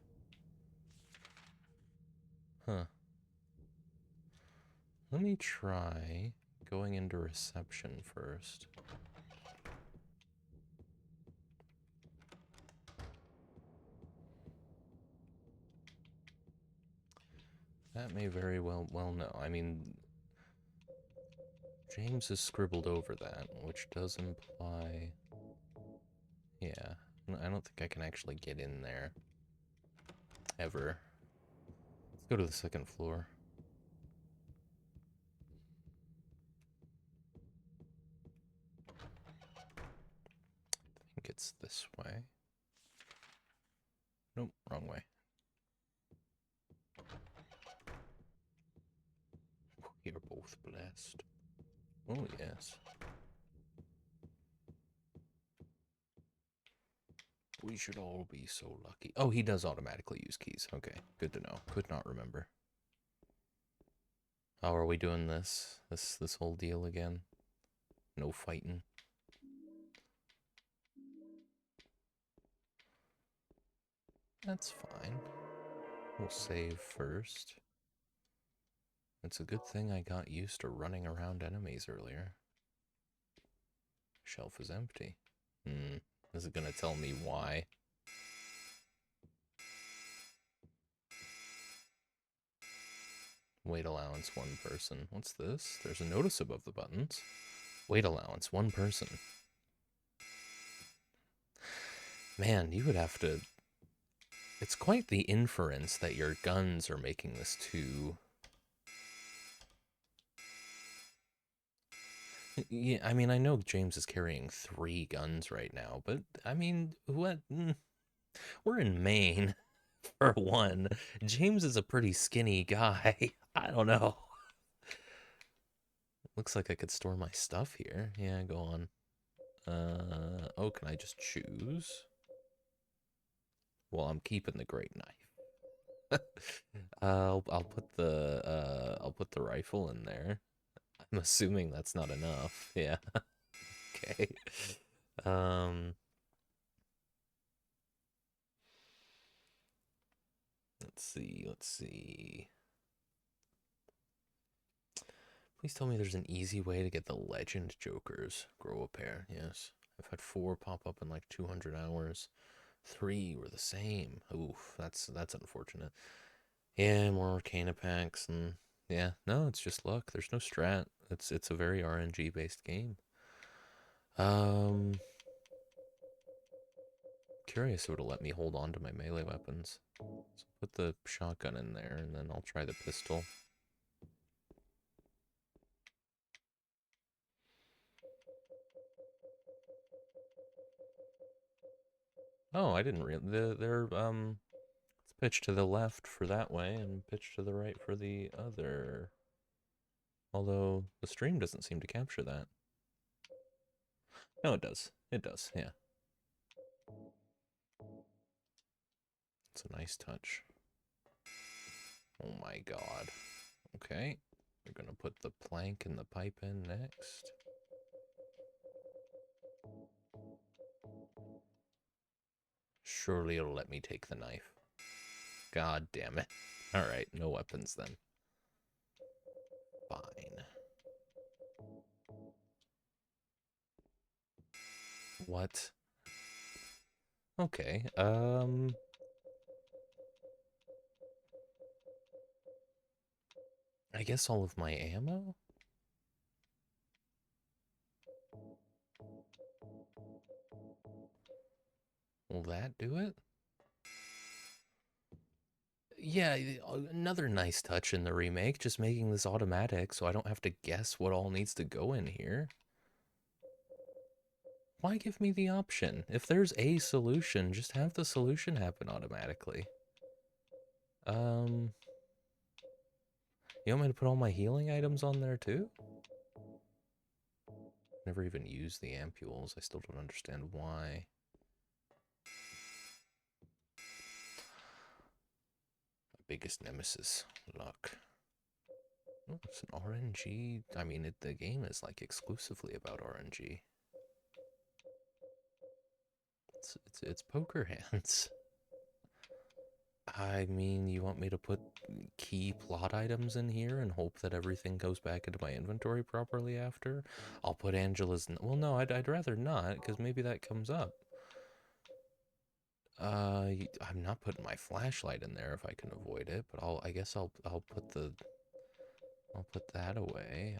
Huh. Let me try going into reception first. That may very well no. I mean, James has scribbled over that, which does imply... Yeah, I don't think I can actually get in there. Ever. Let's go to the second floor. I think it's this way. Nope, wrong way. We are both blessed. Oh, yes. We should all be so lucky. Oh, he does automatically use keys. Okay, good to know. Could not remember. How are we doing this? This whole deal again? No fighting. That's fine. We'll save first. It's a good thing I got used to running around enemies earlier. Shelf is empty. Is it gonna tell me why? Weight allowance, 1 person. What's this? There's a notice above the buttons. Weight allowance, 1 person. Man, you would have to... It's quite the inference that your guns are making this too. Yeah, I mean, I know James is carrying 3 guns right now, but, I mean, what? We're in Maine, for one. James is a pretty skinny guy. I don't know. Looks like I could store my stuff here. Yeah, go on. Oh, can I just choose? Well, I'm keeping the great knife. I'll put the rifle in there. I'm assuming that's not enough. Yeah. Okay. Let's see. Please tell me there's an easy way to get the legend jokers. Grow a pair, yes. I've had 4 pop up in like 200 hours. 3 were the same. Oof, that's unfortunate. Yeah, more Arcana packs and yeah, no, it's just luck. There's no strat. It's a very RNG based game. Curious if it'll let me hold on to my melee weapons. So put the shotgun in there and then I'll try the pistol. Oh, I didn't realize they're it's pitch to the left for that way and pitch to the right for the other. Although the stream doesn't seem to capture that. No, it does. It does, yeah. It's a nice touch. Oh my god. Okay. We're gonna put the plank and the pipe in next. Surely it'll let me take the knife. God damn it. Alright, no weapons then. Fine. What? Okay, I guess all of my ammo? Will that do it? Yeah, another nice touch in the remake, just making this automatic so I don't have to guess what all needs to go in here. Why give me the option? If there's a solution, just have the solution happen automatically. You want me to put all my healing items on there too? Never even used the ampules. I still don't understand why. My biggest nemesis, luck. Oh, it's an RNG. I mean, the game is like exclusively about RNG. It's poker hands. I mean, you want me to put key plot items in here and hope that everything goes back into my inventory properly after? I'll put Angela's... Well, no, I'd rather not, because maybe that comes up. I'm not putting my flashlight in there if I can avoid it, but I guess I'll put that away.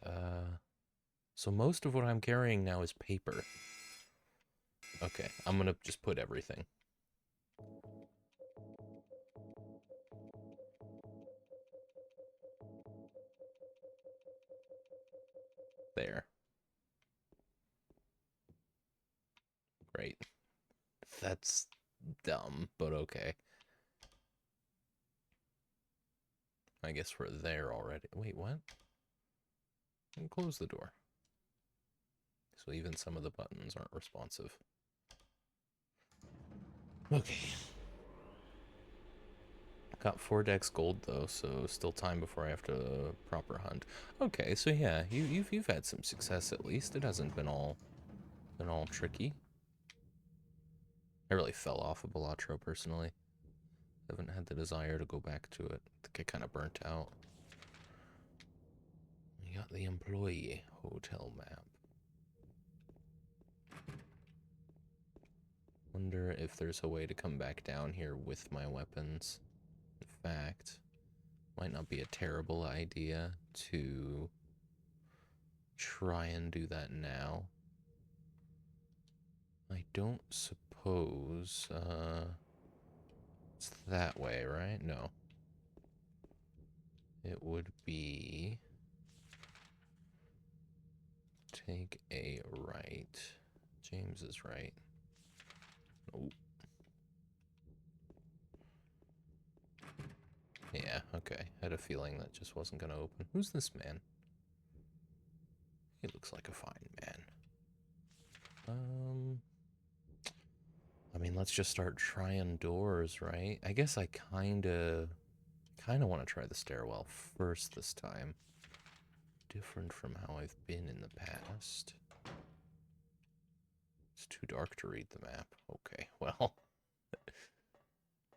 So most of what I'm carrying now is paper. Okay, I'm gonna just put everything. There. Great. That's dumb, but okay. I guess we're there already. Wait, what? Close the door. So even some of the buttons aren't responsive. Okay. Got 4 decks gold though, so still time before I have to proper hunt. Okay, so yeah, you've had some success at least. It hasn't been all tricky. I really fell off of Balatro personally. Haven't had the desire to go back to it. I think I kind of burnt out. We got the employee hotel map. Wonder if there's a way to come back down here with my weapons. In fact, might not be a terrible idea to try and do that now. I don't suppose, it's that way, right? No. It would be... take a right. James is right. Nope. Yeah, okay. I had a feeling that just wasn't gonna open. Who's this man? He looks like a fine man. I mean, let's just start trying doors, right? I guess I kinda want to try the stairwell first this time. Different from how I've been in the past. It's too dark to read the map. Okay, well.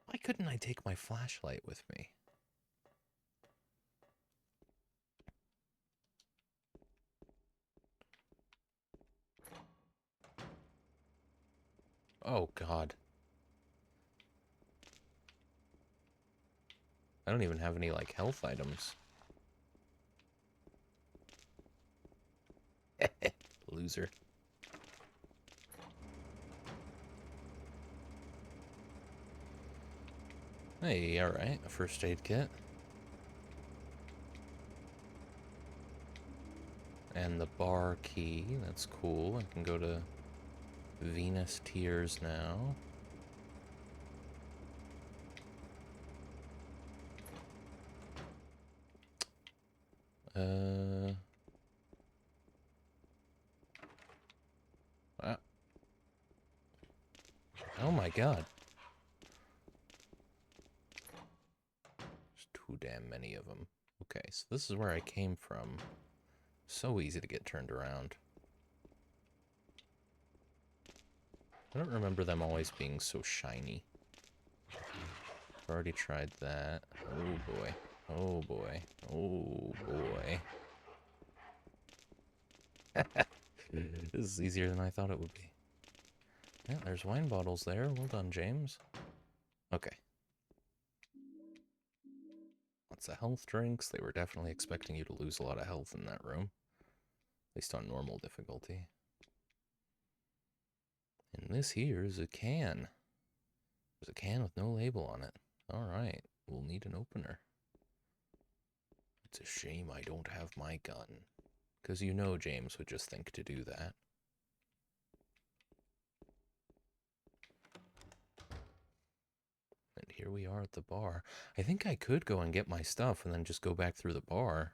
Why couldn't I take my flashlight with me? Oh, God. I don't even have any, like, health items. Loser. Hey, alright. A first aid kit. And the bar key. That's cool. I can go to Venus Tears now. Wow. Oh my god. There's too damn many of them. Okay, so this is where I came from. So easy to get turned around. I don't remember them always being so shiny. I've already tried that. Oh boy. Oh boy. Oh boy. This is easier than I thought it would be. Yeah, there's wine bottles there. Well done, James. Okay. Lots of health drinks. They were definitely expecting you to lose a lot of health in that room. At least on normal difficulty. And this here is a can. There's a can with no label on it. Alright, we'll need an opener. It's a shame I don't have my gun. Because you know James would just think to do that. And here we are at the bar. I think I could go and get my stuff and then just go back through the bar.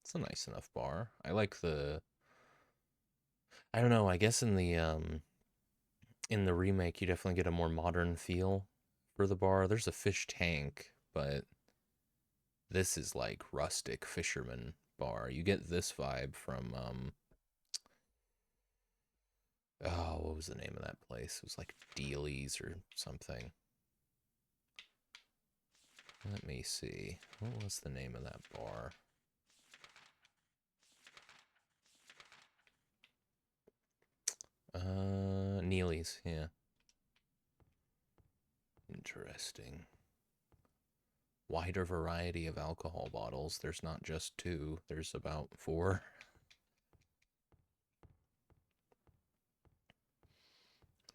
It's a nice enough bar. I like the... I don't know, I guess in the remake you definitely get a more modern feel for the bar. There's a fish tank, but this is like rustic fisherman bar. You get this vibe from oh, what was the name of that place? It was like Dealey's or something. Let me see. What was the name of that bar? Neely's, yeah. Interesting. Wider variety of alcohol bottles. There's not just 2, there's about 4.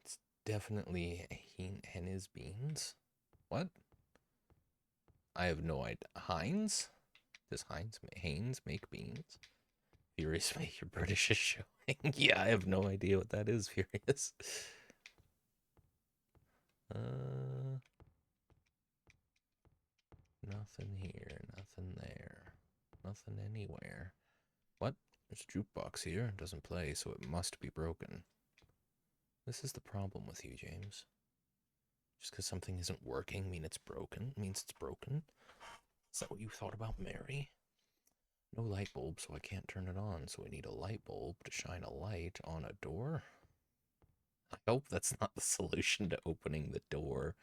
It's definitely Hennes beans. What? I have no idea. Heinz? Does Haynes make beans? Furious, your British is showing. Yeah, I have no idea what that is, Furious. Nothing here, nothing there, nothing anywhere. What? There's a jukebox here. It doesn't play, so it must be broken. This is the problem with you, James. Just because something isn't working means it's broken? Means it's broken? Is that what you thought about Mary? No light bulb, so I can't turn it on. So I need a light bulb to shine a light on a door. I hope that's not the solution to opening the door.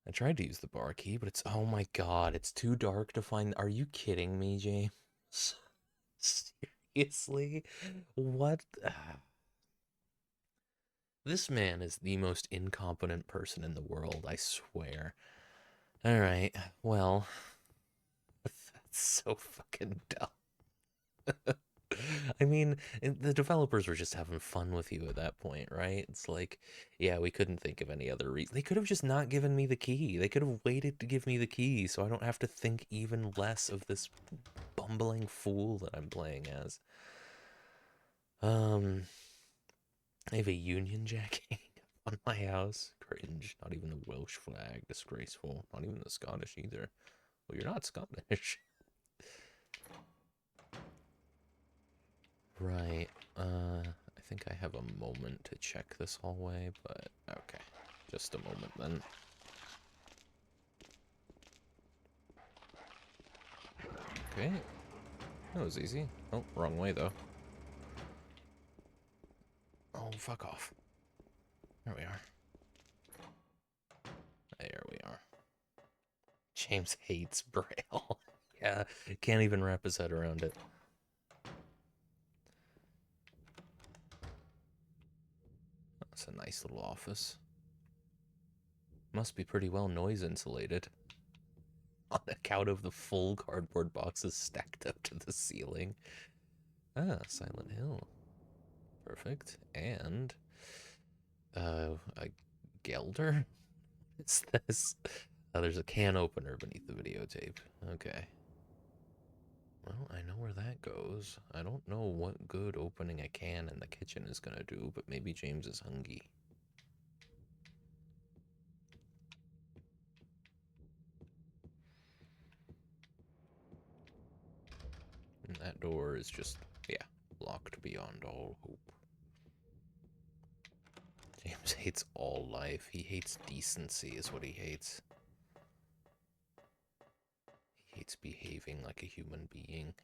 I tried to use the bar key, but it's... Oh my god, it's too dark to find... Are you kidding me, James? Seriously? What? This man is the most incompetent person in the world, I swear. Alright, well... That's so fucking dumb. I mean, the developers were just having fun with you at that point, right? It's like, yeah, we couldn't think of any other reason. They could have just not given me the key. They could have waited to give me the key so I don't have to think even less of this bumbling fool that I'm playing as. I have a Union Jack on my house. Cringe. Not even the Welsh flag. Disgraceful. Not even the Scottish either. Well, you're not Scottish. Right, I think I have a moment to check this hallway, but okay, just a moment then. Okay, that was easy. Oh, wrong way though. Oh, fuck off. There we are. There we are. James hates Braille. Yeah, can't even wrap his head around it. Nice little office. Must be pretty well noise insulated. On account of the full cardboard boxes stacked up to the ceiling. Ah, Silent Hill. Perfect. And a Gelder? What's this? Oh, there's a can opener beneath the videotape. Okay. Well, I know where that goes. I don't know what good opening a can in the kitchen is gonna do, but maybe James is hungry. And that door is just, yeah, locked beyond all hope. James hates all life. He hates decency is what he hates. He hates behaving like a human being.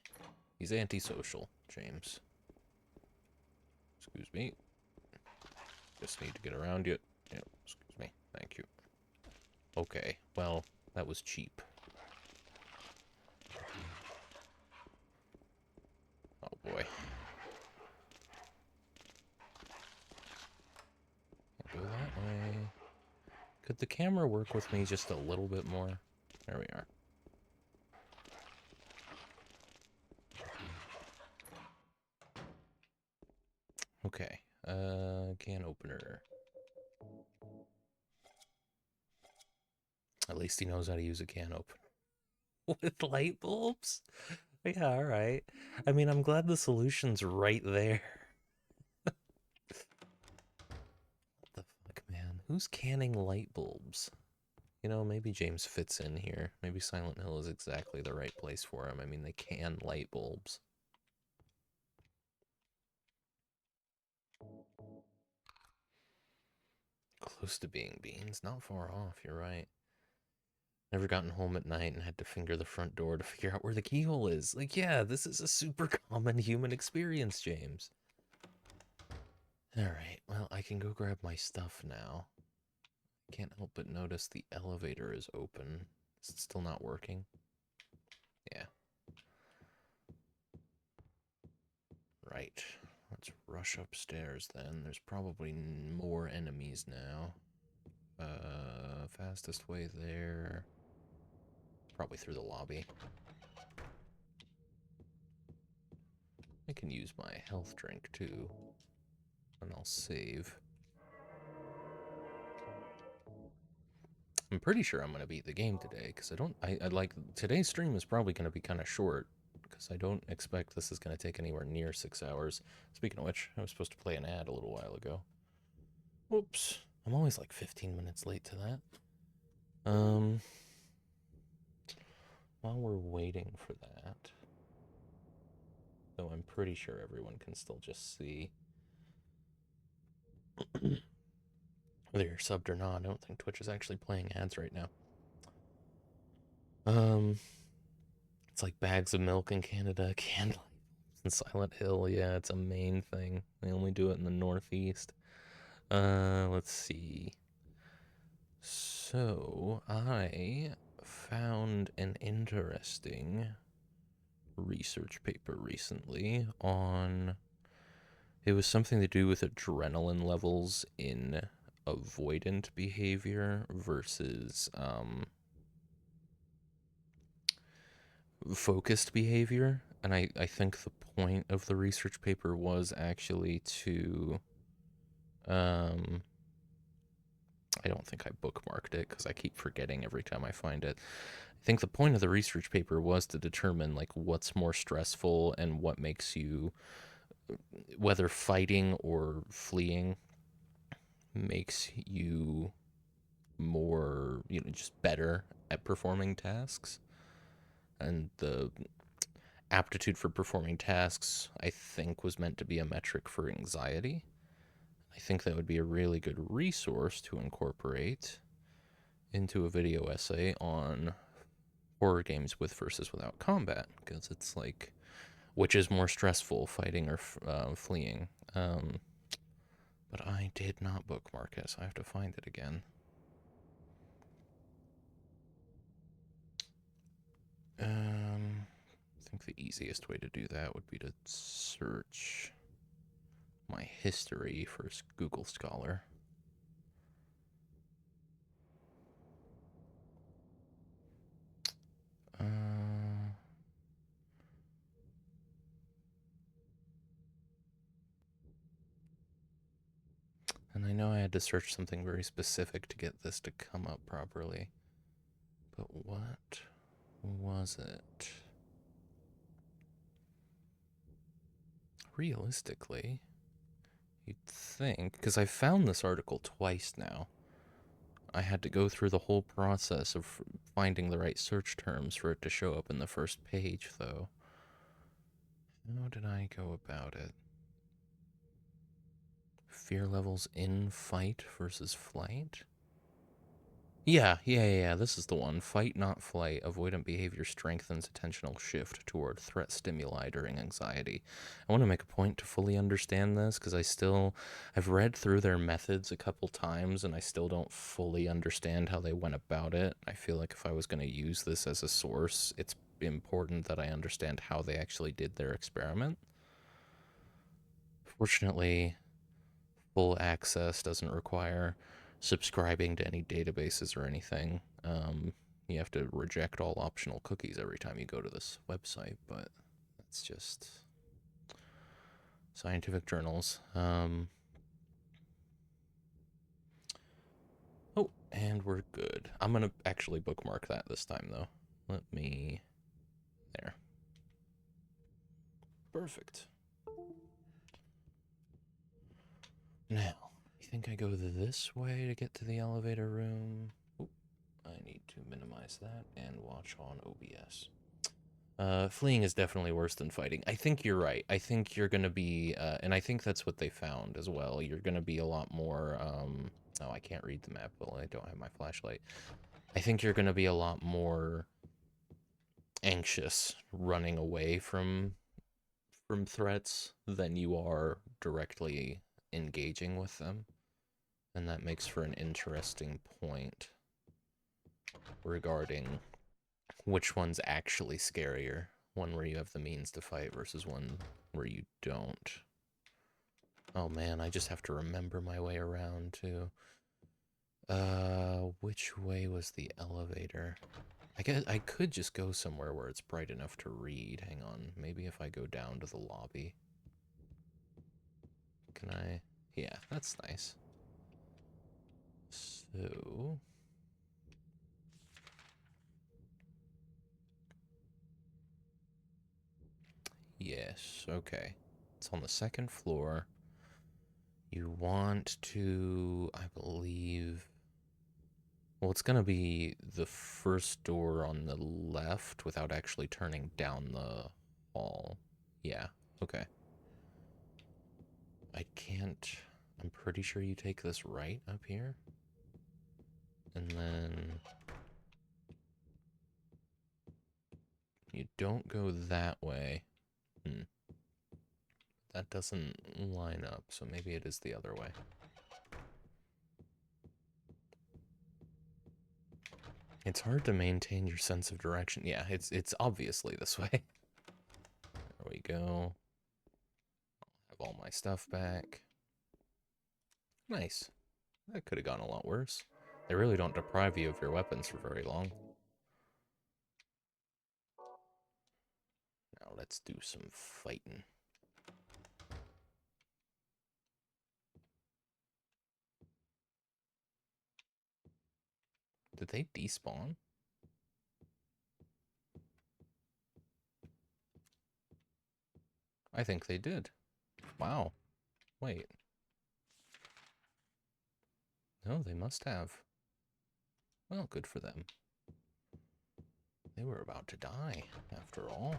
He's antisocial, James. Excuse me. Just need to get around you. Yeah, excuse me. Thank you. Okay, well, that was cheap. Oh boy. Can't go that way. Could the camera work with me just a little bit more? There we are. Okay, can opener. At least he knows how to use a can opener. With light bulbs? Yeah, alright. I mean, I'm glad the solution's right there. What the fuck, man? Who's canning light bulbs? You know, maybe James fits in here. Maybe Silent Hill is exactly the right place for him. I mean, they can light bulbs. Close to being beans. Not far off, you're right. Never gotten home at night and had to finger the front door to figure out where the keyhole is. Like, yeah, this is a super common human experience, James. Alright, well, I can go grab my stuff now. Can't help but notice the elevator is open. Is it still not working? Yeah. Right. Let's rush upstairs then. There's probably more enemies now. Fastest way there. Probably through the lobby. I can use my health drink too. And I'll save. I'm pretty sure I'm gonna beat the game today, because I like, today's stream is probably gonna be kind of short, because I don't expect this is gonna take anywhere near 6 hours. Speaking of which, I was supposed to play an ad a little while ago. Whoops. I'm always like 15 minutes late to that. While we're waiting for that, though I'm pretty sure everyone can still just see whether you're subbed or not. I don't think Twitch is actually playing ads right now. It's like bags of milk in Canada, candle in Silent Hill. Yeah, it's a main thing. They only do it in the Northeast. Let's see. So, I found an interesting research paper recently on, it was something to do with adrenaline levels in avoidant behavior versus focused behavior. And I think the point of the research paper was actually to I don't think I bookmarked it because I keep forgetting every time I find it. I think the point of the research paper was to determine like what's more stressful and what makes you, whether fighting or fleeing makes you more, you know, just better at performing tasks. And the aptitude for performing tasks, I think, was meant to be a metric for anxiety. I think that would be a really good resource to incorporate into a video essay on horror games with versus without combat, because it's like, which is more stressful, fighting or fleeing? But I did not bookmark it, so I have to find it again. I think the easiest way to do that would be to search my history for Google Scholar. And I know I had to search something very specific to get this to come up properly. But what was it? Realistically, you'd think, because I found this article twice now. I had to go through the whole process of finding the right search terms for it to show up in the first page, though. How did I go about it? Fear levels in fight versus flight? Yeah, this is the one. Fight, not flight. Avoidant behavior strengthens attentional shift toward threat stimuli during anxiety. I want to make a point to fully understand this because I've read through their methods a couple times and I still don't fully understand how they went about it. I feel like if I was going to use this as a source, it's important that I understand how they actually did their experiment. Fortunately, full access doesn't require subscribing to any databases or anything. You have to reject all optional cookies every time you go to this website, but that's just scientific journals. Oh, and we're good. I'm going to actually bookmark that this time, though. There. Perfect. Now, I think I go this way to get to the elevator room. Oop, I need to minimize that and watch on OBS. Fleeing is definitely worse than fighting. I think you're right. I think you're gonna be, and I think that's what they found as well. You're gonna be a lot more, oh, I can't read the map. Well, I don't have my flashlight. I think you're gonna be a lot more anxious running away from threats than you are directly engaging with them. And that makes for an interesting point regarding which one's actually scarier. One where you have the means to fight versus one where you don't. Oh man, I just have to remember my way around too. Which way was the elevator? I guess I could just go somewhere where it's bright enough to read. Hang on, maybe if I go down to the lobby. Can I? Yeah, that's nice. So... yes, okay. It's on the second floor. You want to, I believe... well, it's gonna be the first door on the left without actually turning down the hall. Yeah, okay. I can't... I'm pretty sure you take this right up here. And then... you don't go that way. That doesn't line up, so maybe it is the other way. It's hard to maintain your sense of direction. Yeah, it's obviously this way. There we go. Have all my stuff back. Nice. That could have gone a lot worse. They really don't deprive you of your weapons for very long. Now let's do some fighting. Did they despawn? I think they did. Wow. Wait. No, they must have. Well, good for them. They were about to die, after all.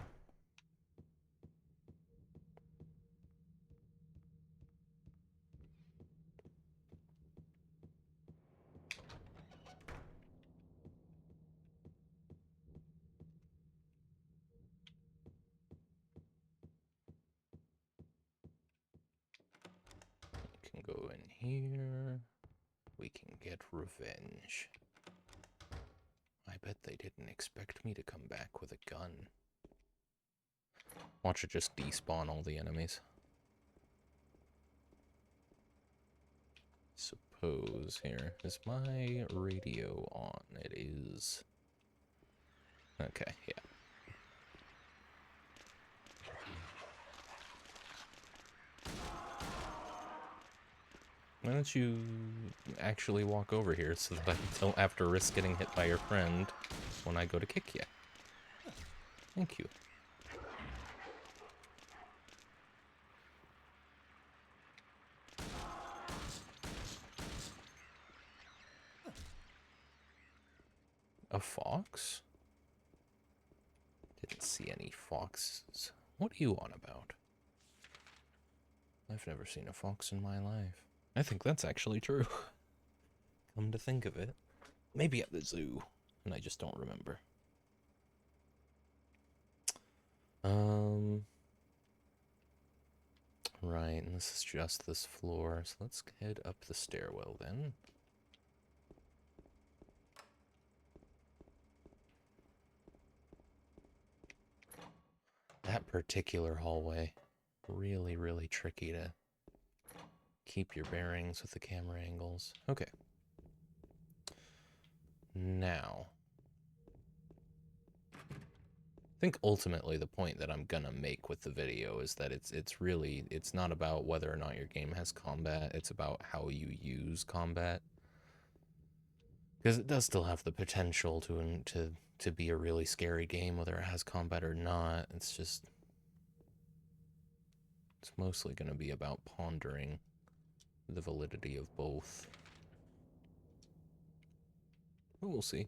We can go in here. We can get revenge. I bet they didn't expect me to come back with a gun. Watch it just despawn all the enemies. Suppose here. Is my radio on? It is. Okay, yeah. Why don't you actually walk over here so that I don't have to risk getting hit by your friend when I go to kick you? Thank you. A fox? Didn't see any foxes. What are you on about? I've never seen a fox in my life. I think that's actually true. Come to think of it. Maybe at the zoo, and I just don't remember. Right, and this is just this floor, so let's head up the stairwell then. That particular hallway, really, really tricky to keep your bearings with the camera angles. Okay. Now, I think ultimately the point that I'm gonna make with the video is that it's not about whether or not your game has combat, it's about how you use combat. Because it does still have the potential to be a really scary game, whether it has combat or not. It's mostly going to be about pondering the validity of both. But we'll see.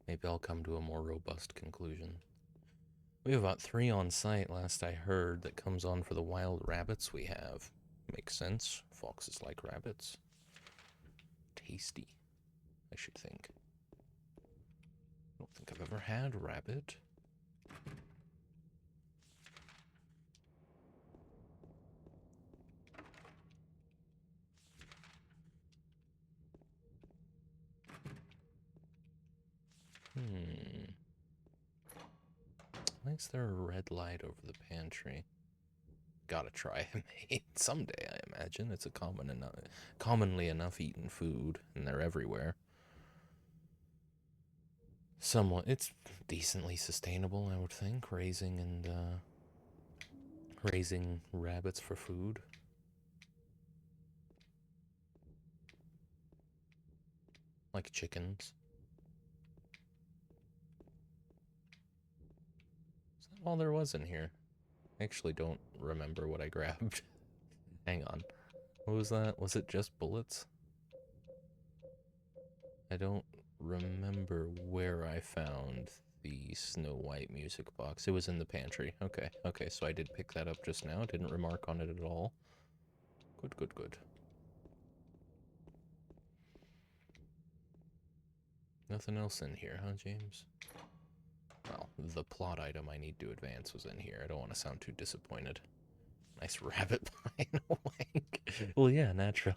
Maybe I'll come to a more robust conclusion. We have about 3 on site, last I heard, that comes on for the wild rabbits we have. Makes sense. Foxes like rabbits. Tasty, I should think. I don't think I've ever had rabbit. Why is there a red light over the pantry? Gotta try it someday, I imagine. It's a commonly enough eaten food, and they're everywhere. It's decently sustainable, I would think, raising rabbits for food. Like chickens. Is that all there was in here? I actually don't remember what I grabbed. Hang on. What was that? Was it just bullets? I don't remember where I found the Snow White music box. It was in the pantry. Okay, so I did pick that up just now. Didn't remark on it at all. Good. Nothing else in here, huh, James? Well, the plot item I need to advance was in here. I don't want to sound too disappointed. Nice rabbit pie and a wank. Well, yeah, naturally.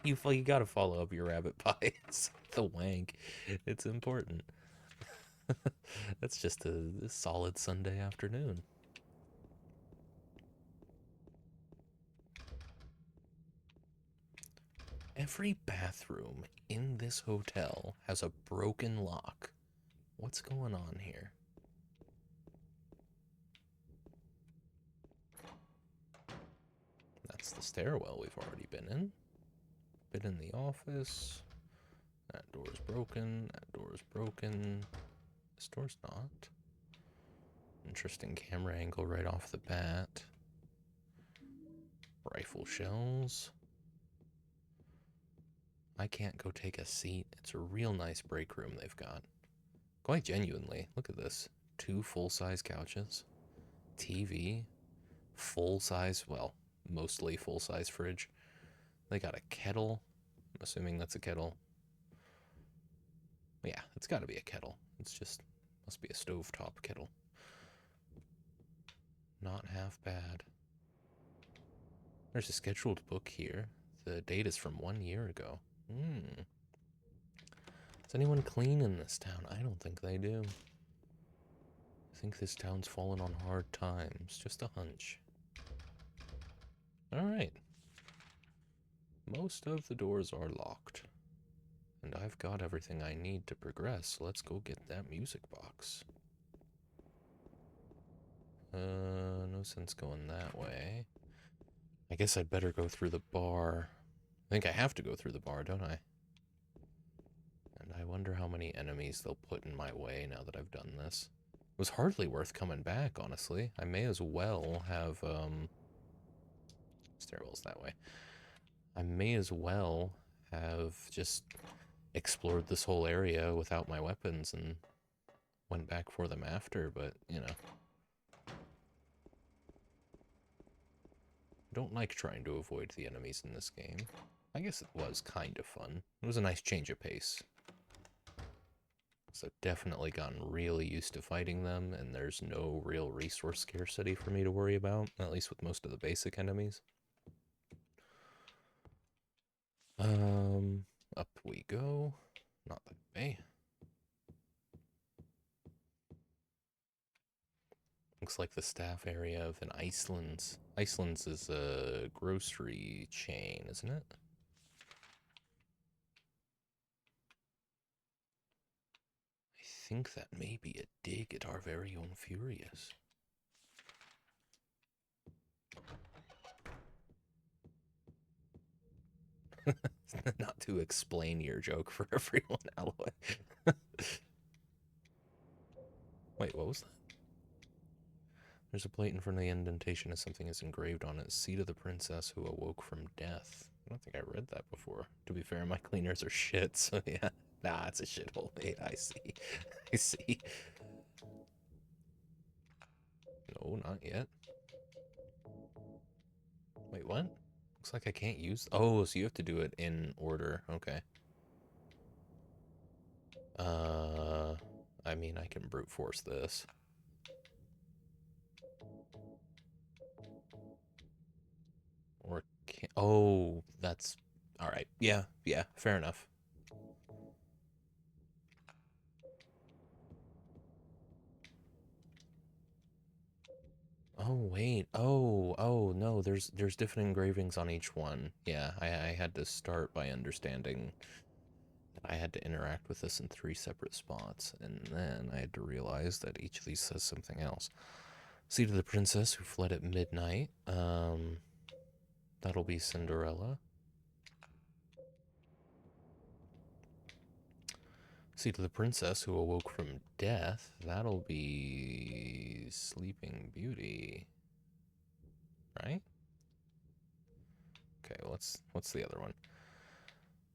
you gotta follow up your rabbit pies. The wank. It's important. That's just a solid Sunday afternoon. Every bathroom in this hotel has a broken lock. What's going on here? That's the stairwell we've already been in. Been in the office. That door's broken. That door's broken. This door's not. Interesting camera angle right off the bat. Rifle shells. I can't go take a seat. It's a real nice break room they've got. Quite genuinely. Look at this. 2 full-size couches. TV. Full-size, well, mostly full-size fridge. They got a kettle. I'm assuming that's a kettle. Yeah, it's got to be a kettle. It's just, must be a stovetop kettle. Not half bad. There's a scheduled book here. The date is from 1 year ago. Is anyone clean in this town? I don't think they do. I think this town's fallen on hard times. Just a hunch. Alright. Most of the doors are locked. And I've got everything I need to progress. Let's go get that music box. No sense going that way. I guess I'd better go through the bar. I think I have to go through the bar, don't I? And I wonder how many enemies they'll put in my way now that I've done this. It was hardly worth coming back, honestly. I may as well have, stairwells that way. I may as well have just explored this whole area without my weapons and went back for them after, but, you know. I don't like trying to avoid the enemies in this game. I guess it was kind of fun. It was a nice change of pace. So definitely gotten really used to fighting them, and there's no real resource scarcity for me to worry about, at least with most of the basic enemies. Up we go. Not that way. Looks like the staff area of an Iceland's. Iceland's is a grocery chain, isn't it? I think that may be a dig at our very own Furious. Not to explain your joke for everyone, Alloy. Wait, what was that? There's a plate in front of the indentation as something is engraved on it. Seed of the princess who awoke from death. I don't think I read that before. To be fair, my cleaners are shit, so yeah. Nah, it's a shithole, mate. I see. I see. No, not yet. Wait, what? Looks like I can't use... Oh, so you have to do it in order. Okay. I mean, I can brute force this. Or can... Oh, that's... Alright. Yeah, fair enough. Oh, wait. Oh, no, there's different engravings on each one. Yeah, I had to start by understanding that I had to interact with this in 3 separate spots, and then I had to realize that each of these says something else. Seed of the princess who fled at midnight. That'll be Cinderella. Seed of the princess who awoke from death. That'll be Sleeping Beauty. Right? Okay, what's the other one?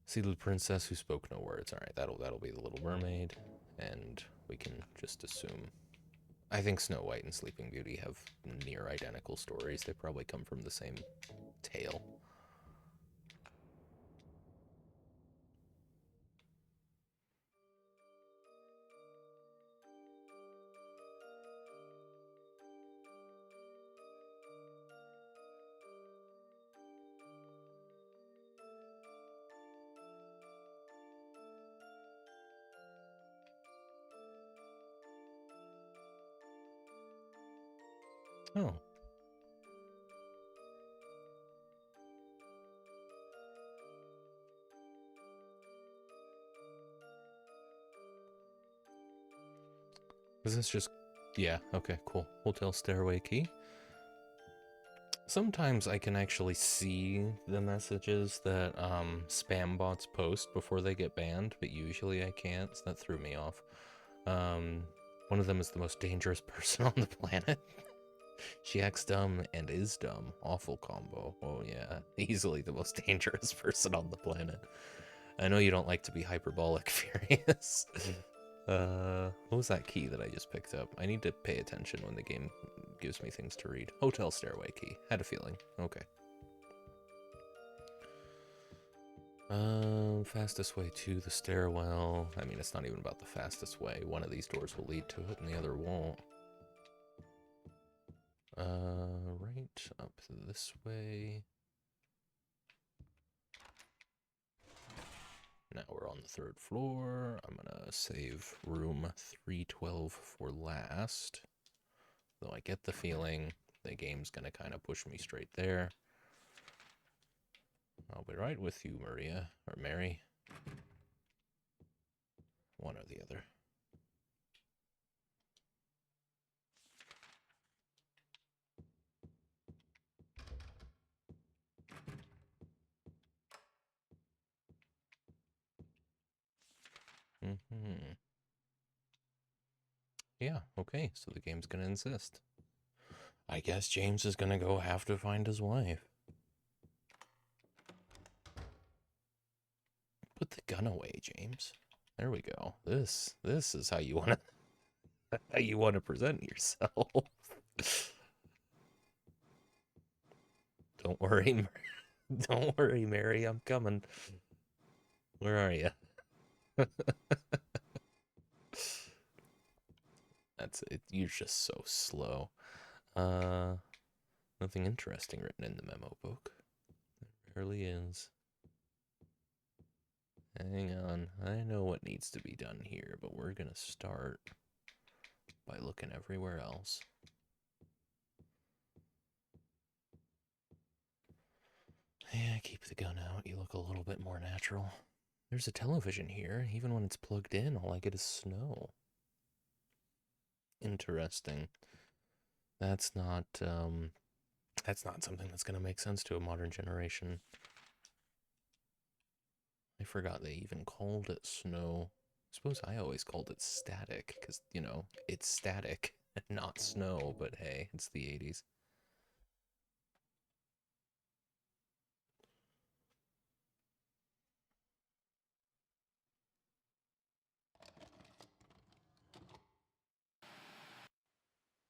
Seed of the princess who spoke no words. All right, that'll be the Little Mermaid, and we can just assume. I think Snow White and Sleeping Beauty have near identical stories. They probably come from the same tale. Oh. Is this just... Yeah, okay, cool. Hotel stairway key. Sometimes I can actually see the messages that spam bots post before they get banned, but usually I can't, so that threw me off. One of them is the most dangerous person on the planet. She acts dumb and is dumb. Awful combo. Oh yeah, easily the most dangerous person on the planet. I know you don't like to be hyperbolic, Furious. What was that key that I just picked up? I need to pay attention when the game gives me things to read. Hotel stairway key. Had a feeling. Okay. Fastest way to the stairwell. I mean, it's not even about the fastest way. One of these doors will lead to it and the other won't. Right up this way. Now we're on the 3rd floor. I'm gonna save room 312 for last. Though I get the feeling the game's gonna kind of push me straight there. I'll be right with you, Maria, or Mary. One or the other. Mm-hmm. Yeah, okay, so the game's gonna insist. I guess James is gonna go have to find his wife. Put the gun away, James. There we go. This is how you wanna present yourself. Don't worry, don't worry, Mary. I'm coming. Where are you? That's it. You're just so slow. Nothing interesting written in the memo book. There rarely is. Hang on. I know what needs to be done here, but we're gonna start by looking everywhere else. Yeah, keep the gun out. You look a little bit more natural. There's a television here. Even when it's plugged in, all I get is snow. Interesting. That's not something that's gonna make sense to a modern generation. I forgot they even called it snow. I suppose I always called it static, because, you know, it's static, not snow, but hey, it's the 80s.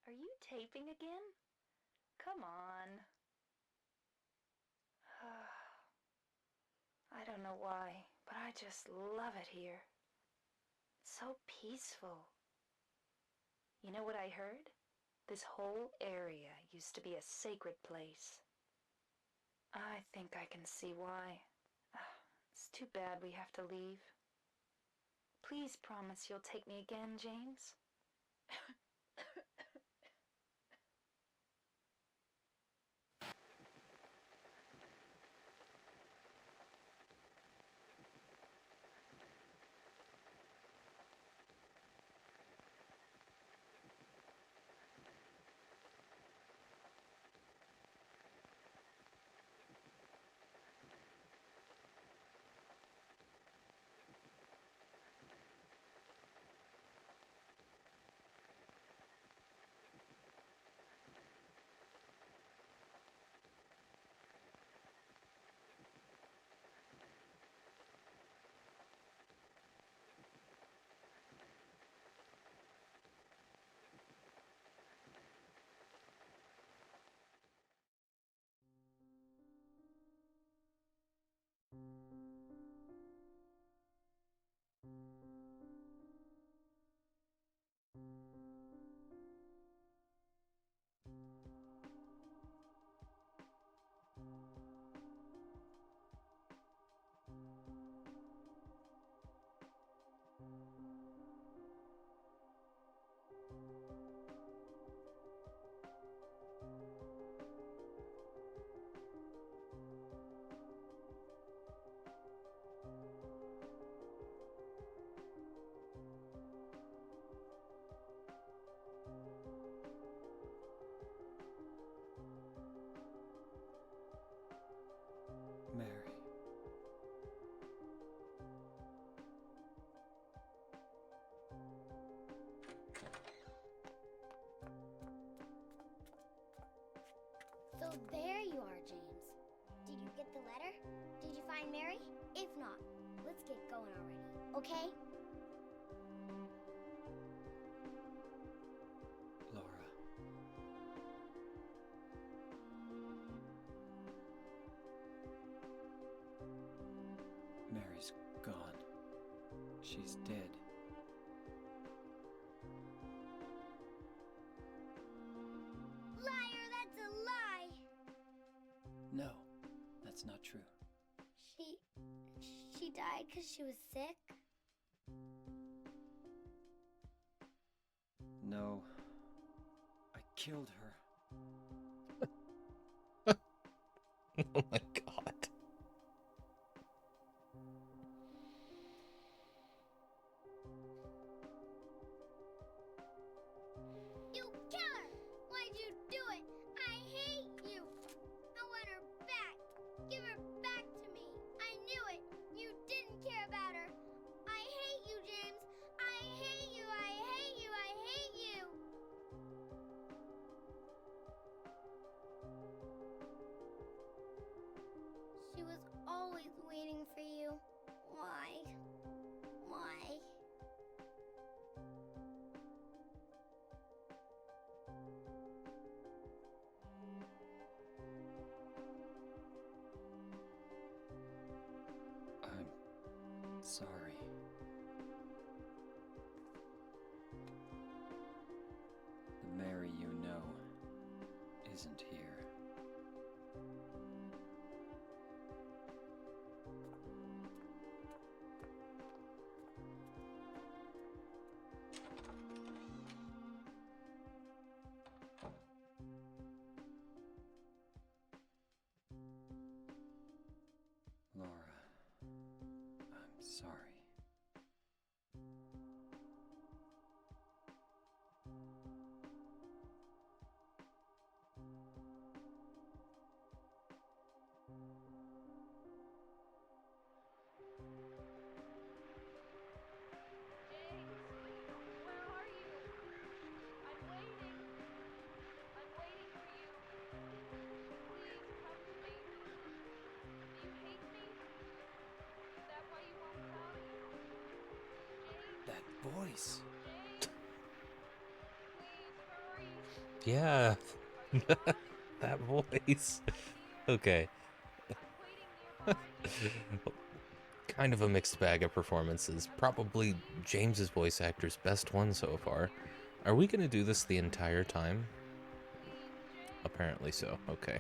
Are you taping again? Come on. I don't know why, but I just love it here. It's so peaceful. You know what I heard? This whole area used to be a sacred place. I think I can see why. It's too bad we have to leave. Please promise you'll take me again, James. Mary. So there you are, James. Did you get the letter? Did you find Mary? If not, let's get going already, okay? Laura. Mary's gone. She's dead. Liar, that's a lie! No, that's not true. She died because she was sick? No, I killed her. Oh my god. You killer! Why'd you do it? I hate you! I want her back! Give her back to me! I knew it! You didn't care about her! I hate you, James! sorry. The Mary you know isn't here. Laura, I'm sorry. Where are you? I'm waiting. I'm waiting for you. Please come to me. Do you hate me? Is that why you won't come? James, That voice! James, please hurry. Yeah, Are you up? that voice. I'm here. Okay. I'm waiting nearby, James. Kind of a mixed bag of performances. Probably James's voice actor's best one so far. Hear me? Are we gonna do this the entire time? Please, James. Apparently so. Okay.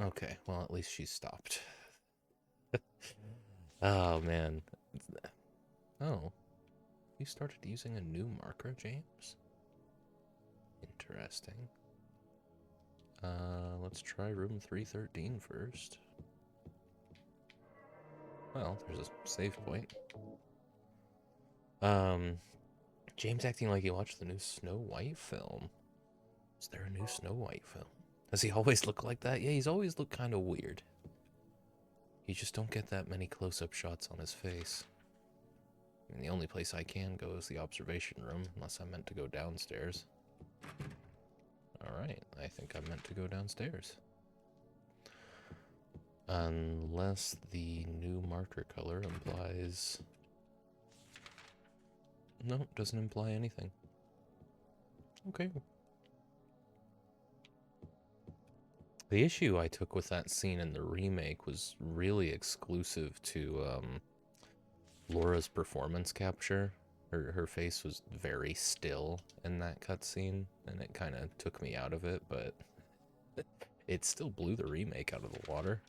Okay, well, at least she stopped. Oh, man. Oh. You started using a new marker, James? Interesting. Let's try room 313 first. Well, there's a save point. James acting like he watched the new Snow White film. Is there a new Snow White film? Does he always look like that? Yeah, he's always looked kind of weird. You just don't get that many close-up shots on his face. I mean, the only place I can go is the observation room, unless I'm meant to go downstairs. Alright, I think I'm meant to go downstairs. Unless the new marker color implies... No, doesn't imply anything. Okay. The issue I took with that scene in the remake was really exclusive to Laura's performance capture. Her face was very still in that cutscene, and it kind of took me out of it, but it still blew the remake out of the water.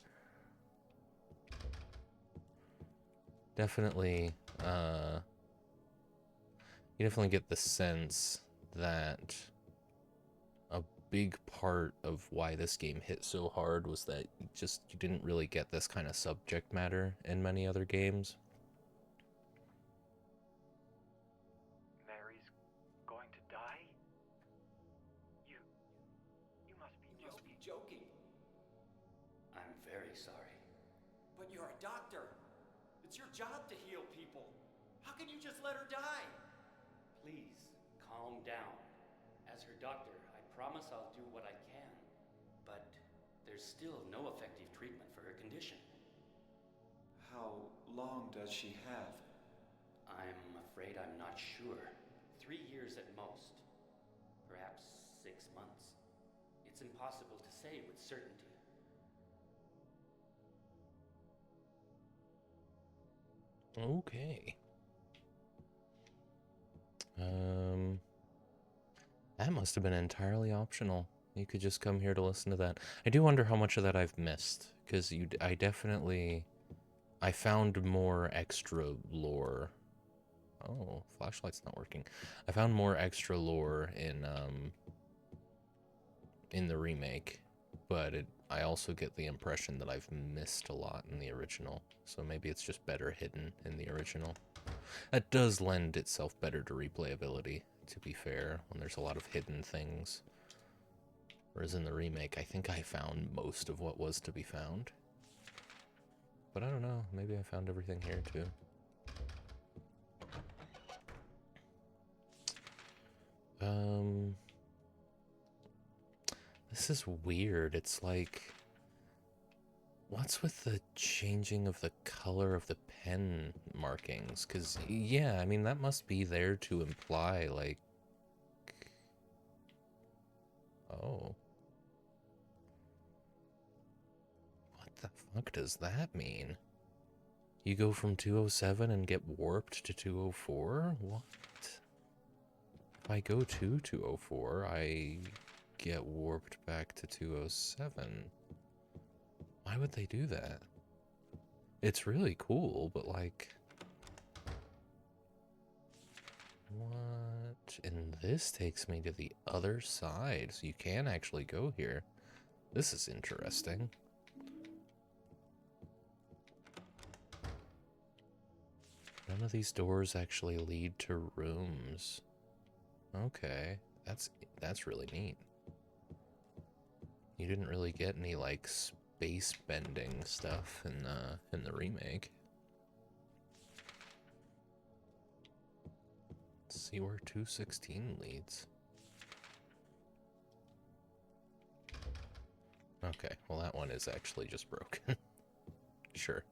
Definitely, you definitely get the sense that a big part of why this game hit so hard was that you didn't really get this kind of subject matter in many other games. Mary's going to die? You must be joking. I'm very sorry. But you're a doctor. It's your job to heal people. How can you just let her die? Please, calm down. As her doctor, I promise I'll do what I can. But there's still no effective treatment for her condition. How long does she have? I'm afraid I'm not sure. 3 years at most. Perhaps 6 months. It's impossible to say with certainty. Okay. That must have been entirely optional. You could just come here to listen to that. I do wonder how much of that I've missed, because I found more extra lore. Oh, flashlight's not working. I found more extra lore in the remake, but I also get the impression that I've missed a lot in the original, so maybe it's just better hidden in the original. That does lend itself better to replayability, to be fair, when there's a lot of hidden things. Whereas in the remake, I think I found most of what was to be found. But I don't know, maybe I found everything here too. This is weird. It's like, what's with the changing of the color of the pen markings? Because, yeah, I mean, that must be there to imply, like... Oh. What the fuck does that mean? You go from 207 and get warped to 204? What? If I go to 204, I get warped back to 207. Why would they do that? It's really cool, but like... What? And this takes me to the other side, so you can actually go here. This is interesting. None of these doors actually lead to rooms. Okay, that's really neat. You didn't really get any like space bending stuff in the remake. Let's see where 216 leads. Okay, well that one is actually just broken. Sure.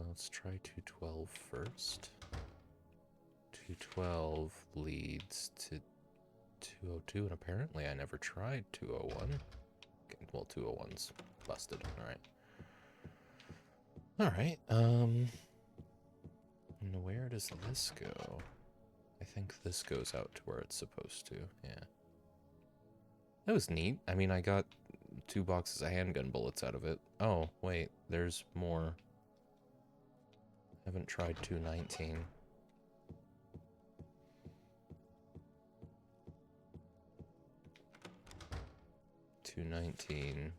Let's try 212 first. 212 leads to 202, and apparently I never tried 201. Okay, well, 201's busted. Alright, and where does this go? I think this goes out to where it's supposed to, yeah. That was neat. I mean, I got 2 boxes of handgun bullets out of it. Oh, wait, there's more. Haven't tried 219. .219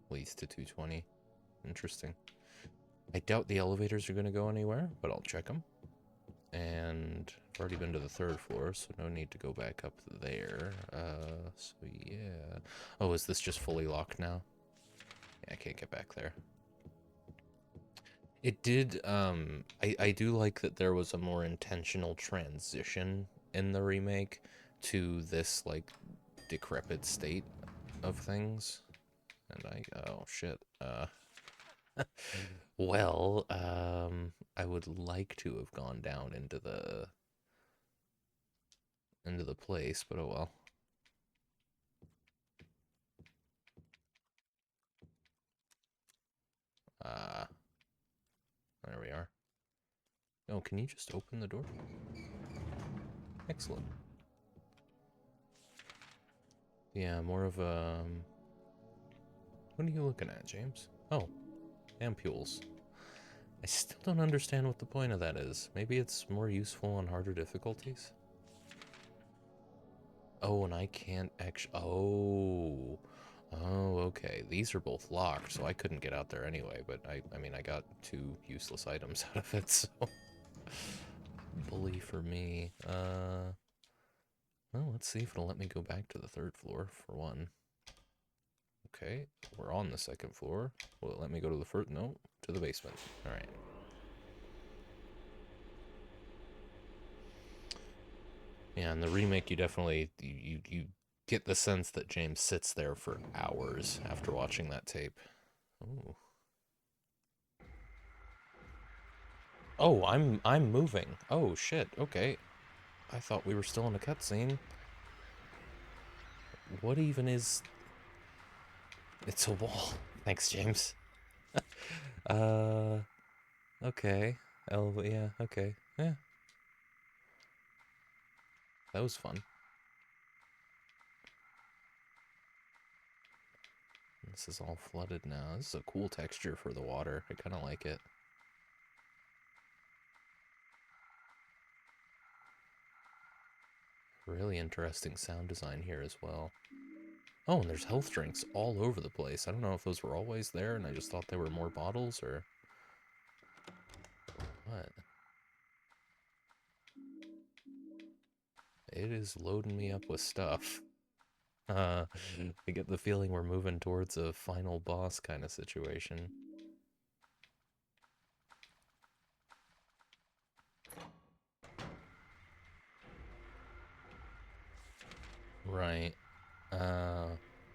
leads to 220. Interesting. I doubt the elevators are going to go anywhere, but I'll check them. And I've already been to the 3rd floor, so no need to go back up there. So yeah. Oh, is this just fully locked now? Yeah, I can't get back there. It did, I do like that there was a more intentional transition in the remake to this, like, decrepit state of things. And oh shit, well, I would like to have gone down into the place, but oh well. There we are. Oh, can you just open the door? Excellent. Yeah, more of a... What are you looking at, James? Oh, ampules. I still don't understand what the point of that is. Maybe it's more useful on harder difficulties? Oh, and I can't actually... Oh... Oh, okay. These are both locked, so I couldn't get out there anyway, but I mean, I got 2 useless items out of it, so... Bully for me. Well, let's see if it'll let me go back to the 3rd floor, for one. Okay, we're on the 2nd floor. Will it let me go to the 1st? No, to the basement. Alright. Yeah, in the remake, you definitely... You get the sense that James sits there for hours after watching that tape. Ooh. Oh, I'm moving. Oh shit. Okay. I thought we were still in a cutscene. What even is... It's a wall. Thanks, James. Okay. Oh, yeah, okay. Yeah. That was fun. This is all flooded now. This is a cool texture for the water. I kind of like it. Really interesting sound design here as well. Oh, and there's health drinks all over the place. I don't know if those were always there and I just thought they were more bottles or what. It is loading me up with stuff. I get the feeling we're moving towards a final boss kind of situation. Right.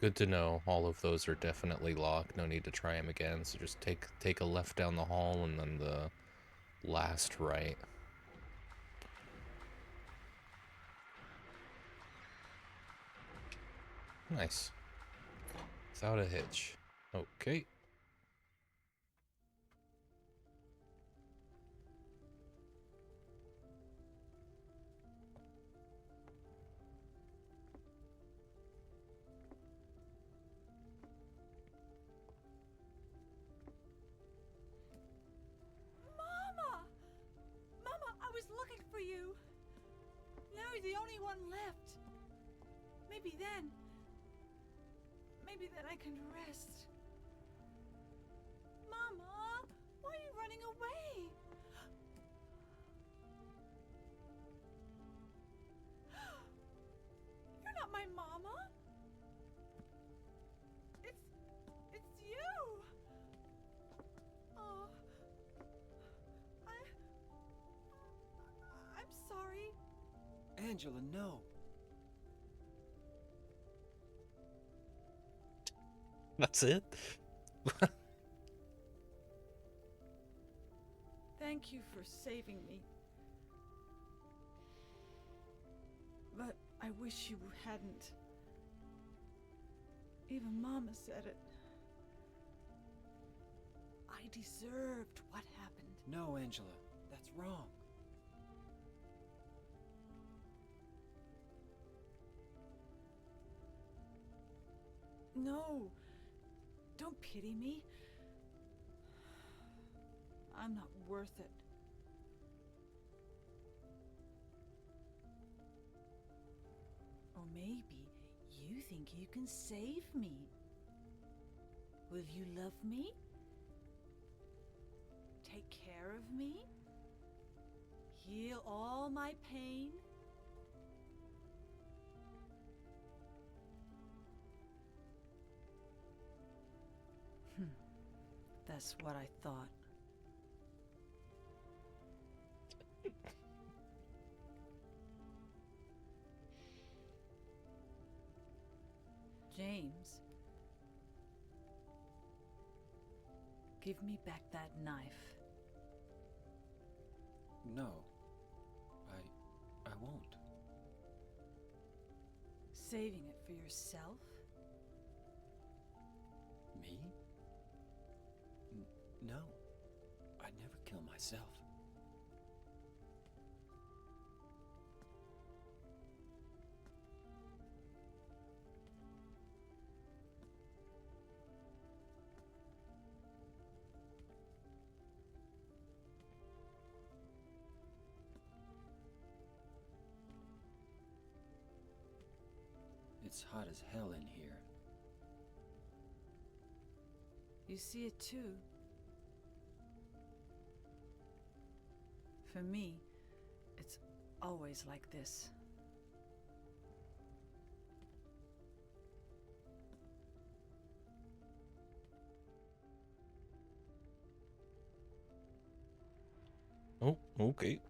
Good to know. All of those are definitely locked. No need to try them again. So just take a left down the hall and then the last right. Nice. Without a hitch. Okay. Mama! Mama, I was looking for you. Now you're the only one left. Maybe then I can rest. Mama, why are you running away? You're not my mama. It's you. Oh, I'm sorry. Angela, no. That's it? Thank you for saving me. But I wish you hadn't. Even Mama said it. I deserved what happened. No, Angela. That's wrong. No. Don't pity me. I'm not worth it. Or maybe you think you can save me. Will you love me? Take care of me? Heal all my pain? That's what I thought. James, give me back that knife. No. I won't. Saving it for yourself? Me? No. I'd never kill myself. It's hot as hell in here. You see it too. For me, it's always like this. Oh, okay.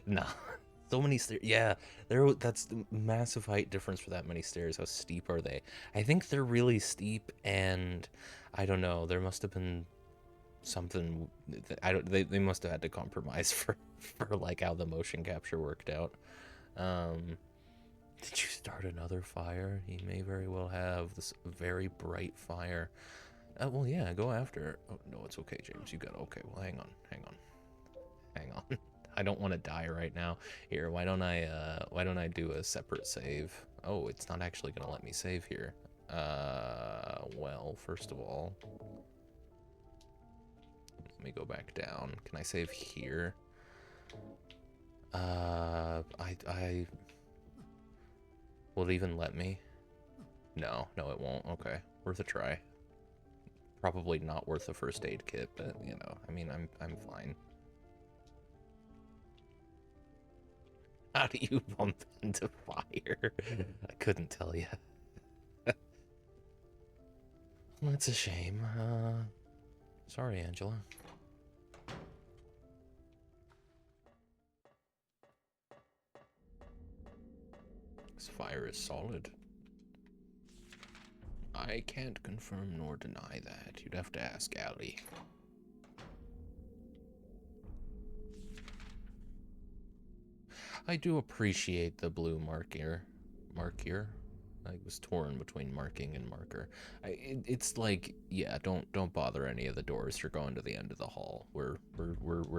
Nah. So many stairs. Yeah, that's the massive height difference for that many stairs. How steep are they? I think they're really steep, and I don't know. There must have been something I don't. They must have had to compromise for like how the motion capture worked out. Did you start another fire? He may very well have this very bright fire. Well, yeah, go after it. Oh, no, it's okay, James. You got it. Okay, well, hang on. I don't want to die right now. Here, why don't I do a separate save? Oh, it's not actually gonna let me save here. Well, first of all, let me go back down. Can I save here? Will it even let me? No, it won't. Okay, worth a try. Probably not worth a first aid kit, but you know, I mean, I'm fine. How do you bump into fire? I couldn't tell you. That's a shame. Sorry, Angela. This fire is solid. I can't confirm nor deny that. You'd have to ask Allie. I do appreciate the blue marker. I was torn between marking and marker. It's like, yeah, don't bother any of the doors. You're going to the end of the hall. We're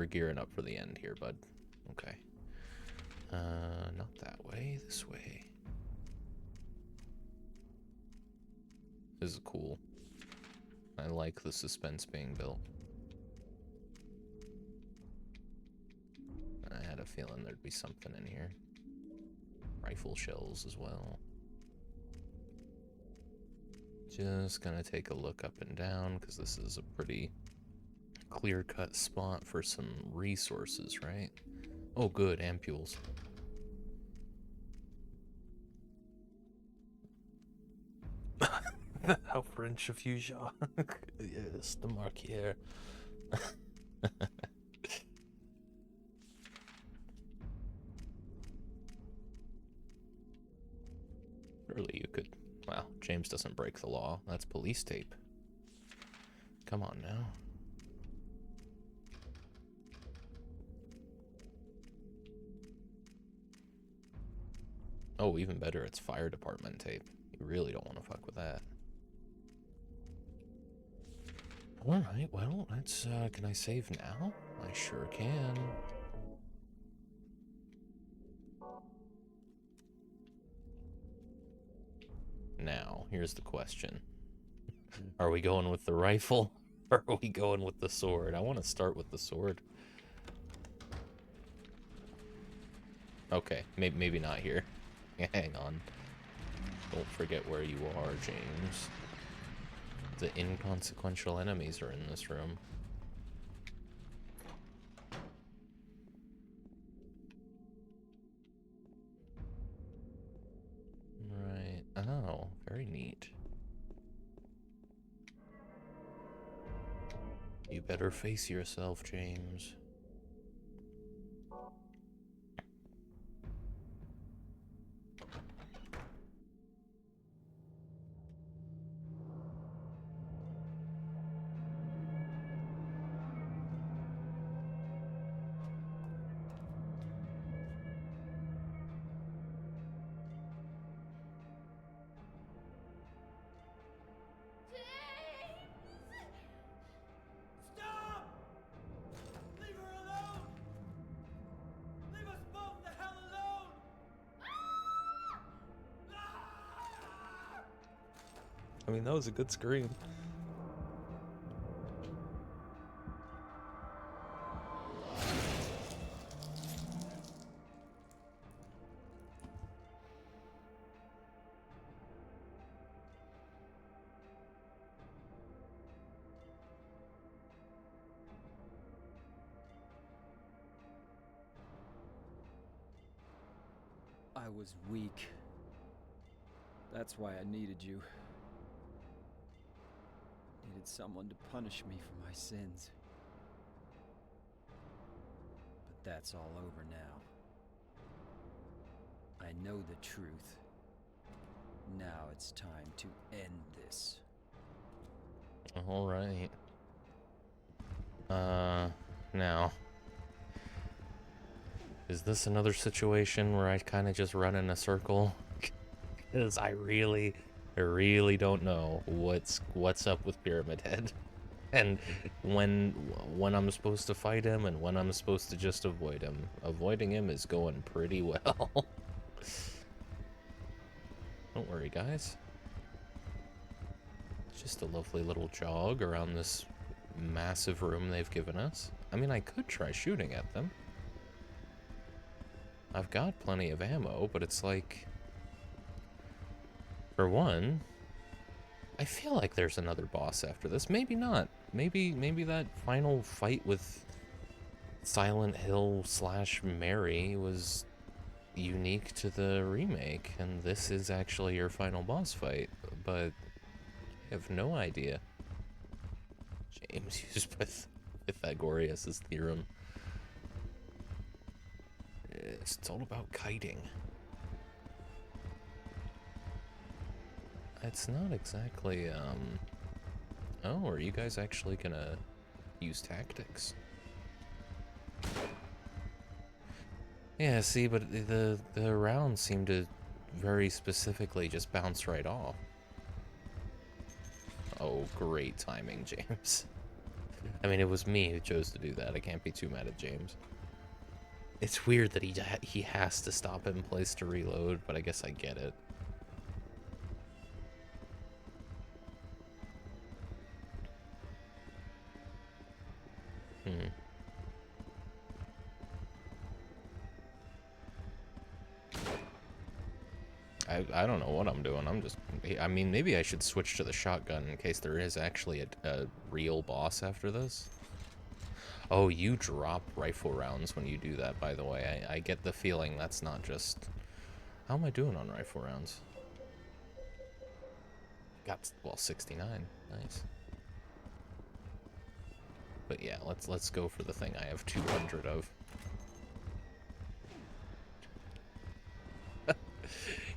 gearing up for the end here, bud. Okay. Not that way. This way. This is cool. I like the suspense being built. I had a feeling there'd be something in here. Rifle shells as well. Just gonna take a look up and down, because this is a pretty clear-cut spot for some resources, right? Oh, good, ampules. How French of you, Jacques. Yes, the marquiere. Surely you could. Wow, James doesn't break the law. That's police tape. Come on now. Oh, even better, it's fire department tape. You really don't want to fuck with that. Alright, well, let's, can I save now? I sure can. Now, here's the question. Are we going with the rifle, or are we going with the sword? I want to start with the sword. Okay, maybe not here. Hang on. Don't forget where you are, James. The inconsequential enemies are in this room. Right. Oh, very neat. You better face yourself, James. Stop! Leave her alone! Leave us both the hell alone! I mean, that was a good scream. I was weak. That's why I needed you. Needed someone to punish me for my sins. But that's all over now. I know the truth. Now it's time to end this. All right. Now. Is this another situation where I kind of just run in a circle? Because I really don't know what's up with Pyramid Head. And when I'm supposed to fight him and when I'm supposed to just avoid him. Avoiding him is going pretty well. Don't worry, guys. It's just a lovely little jog around this massive room they've given us. I mean, I could try shooting at them. I've got plenty of ammo, but it's like... For one, I feel like there's another boss after this. Maybe not. Maybe that final fight with Silent Hill / Mary was unique to the remake, and this is actually your final boss fight, but I have no idea. James used Pythagoras' theorem. It's all about kiting. It's not exactly, Oh, are you guys actually gonna use tactics? Yeah, see, but the rounds seem to very specifically just bounce right off. Oh, great timing, James. I mean, it was me who chose to do that. I can't be too mad at James. It's weird that he has to stop in place to reload, but I guess I get it. I don't know what I'm doing. I mean, maybe I should switch to the shotgun in case there is actually a real boss after this. Oh, you drop rifle rounds when you do that, by the way. I get the feeling that's not just... How am I doing on rifle rounds? Got, well, 69. Nice. But yeah, let's go for the thing I have 200 of.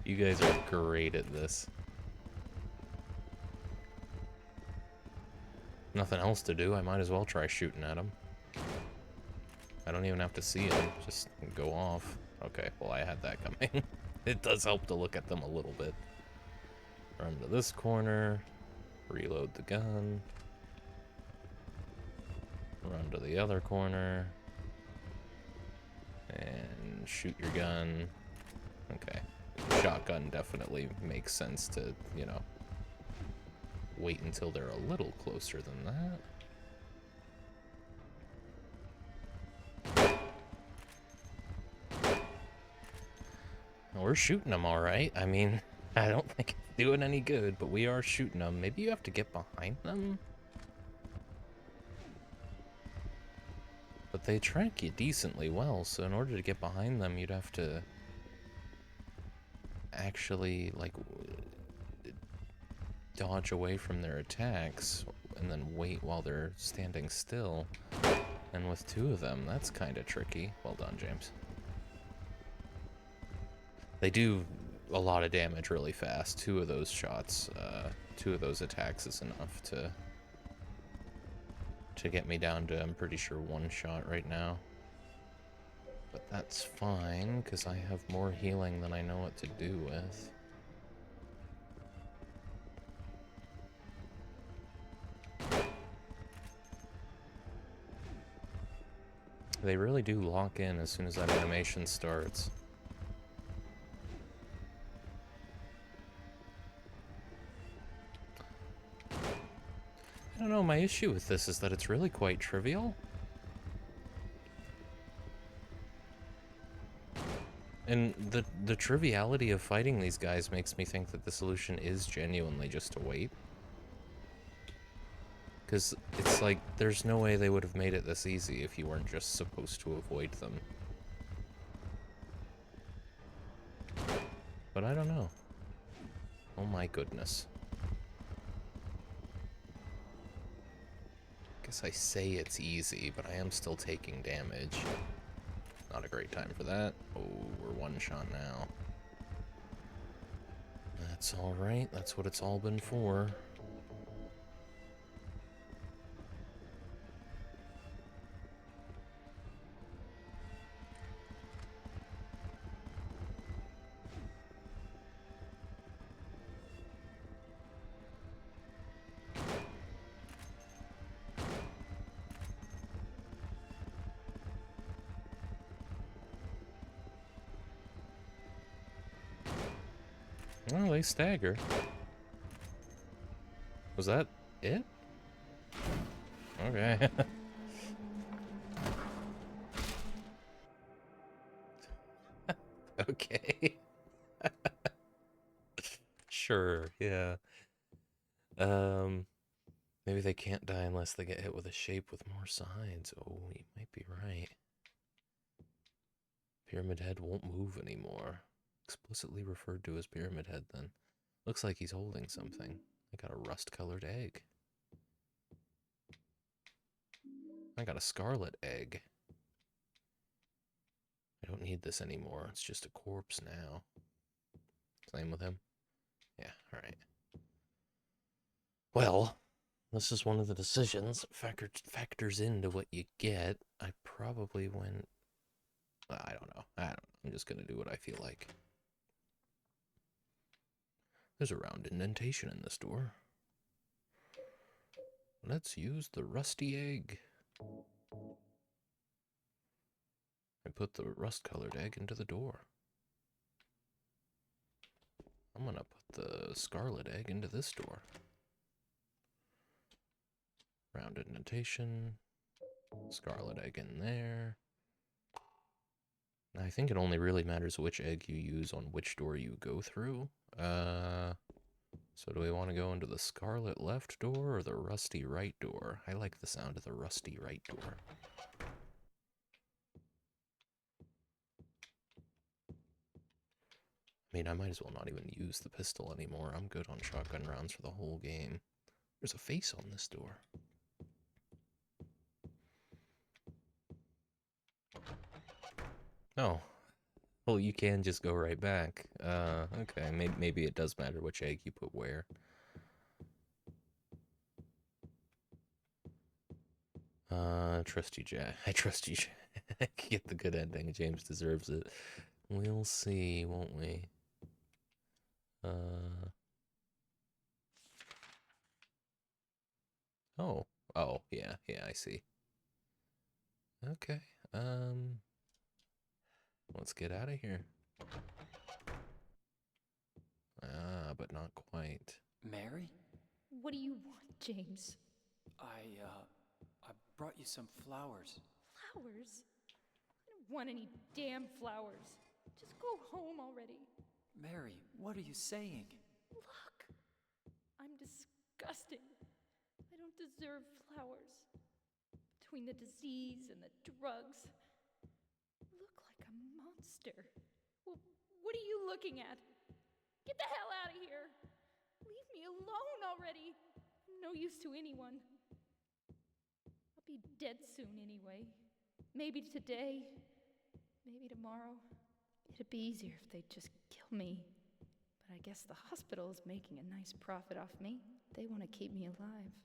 You guys are great at this. Nothing else to do, I might as well try shooting at him. I don't even have to see him, just go off. Okay, well, I had that coming. It does help to look at them a little bit. Run to this corner, reload the gun. Run to the other corner. And shoot your gun. Okay. Shotgun definitely makes sense to, you know, wait until they're a little closer than that. We're shooting them all right. I mean, I don't think it's doing any good, but we are shooting them. Maybe you have to get behind them? But they track you decently well, so in order to get behind them, you'd have to actually, like, dodge away from their attacks and then wait while they're standing still. And with two of them, that's kind of tricky. Well done, James. They do a lot of damage really fast. Two of those shots, two of those attacks is enough to get me down to, I'm pretty sure, one shot right now. But that's fine, because I have more healing than I know what to do with. They really do lock in as soon as that animation starts. I don't know, my issue with this is that it's really quite trivial. And the triviality of fighting these guys makes me think that the solution is genuinely just to wait. Because it's like, there's no way they would have made it this easy if you weren't just supposed to avoid them. But I don't know. Oh my goodness. Guess I say it's easy, but I am still taking damage. Not a great time for that. Oh, we're one shot now. That's alright, that's what it's all been for. Oh, they stagger. Was that it? Okay. Okay. Sure, yeah. Maybe they can't die unless they get hit with a shape with more sides. Oh, you might be right. Pyramid Head won't move anymore. Explicitly referred to as Pyramid Head, then. Looks like he's holding something. I got a rust-colored egg. I got a scarlet egg. I don't need this anymore. It's just a corpse now. Same with him? Yeah, alright. Well, this is one of the decisions. Factors into what you get. I probably went I don't know. I don't know. I'm just gonna do what I feel like. There's a round indentation in this door. Let's use the rusty egg. I put the rust-colored egg into the door. I'm gonna put the scarlet egg into this door. Round indentation. Scarlet egg in there. I think it only really matters which egg you use on which door you go through. So do we want to go into the scarlet left door or the rusty right door? I like the sound of the rusty right door. I mean, I might as well not even use the pistol anymore. I'm good on shotgun rounds for the whole game. There's a face on this door. Oh. Well, you can just go right back. Okay, maybe it does matter which egg you put where. Trust you, Jack. I trust you, Jack. Get the good ending. James deserves it. We'll see, won't we? Oh. Oh, yeah, I see. Okay, let's get out of here. Ah, but not quite. Mary? What do you want, James? I brought you some flowers. Flowers? I don't want any damn flowers. Just go home already. Mary, what are you saying? Look, I'm disgusting. I don't deserve flowers. Between the disease and the drugs, I look like a monster. Well, what are you looking at? Get the hell out of here! Leave me alone already! I'm no use to anyone. I'll be dead soon anyway. Maybe today, maybe tomorrow. It'd be easier if they'd just kill me. But I guess the hospital is making a nice profit off me. They want to keep me alive.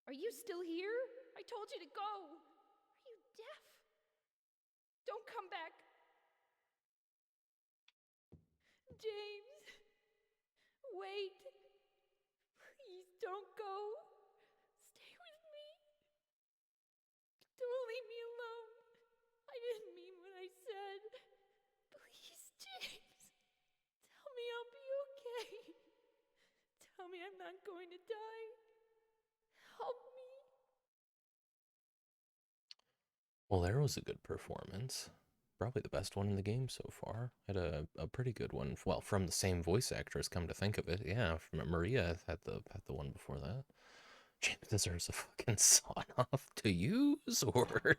Are you still here? I told you to go. Are you deaf? Don't come back. James, wait. Please don't go. Stay with me. Don't leave me alone. I didn't mean what I said. Please, James. Tell me I'll be okay. Tell me I'm not going to die. Help me. Well, there was a good performance. Probably the best one in the game so far. Had a pretty good one. Well, from the same voice actress, come to think of it. Yeah, from Maria had the one before that. James deserves a fucking sawn-off to use, or...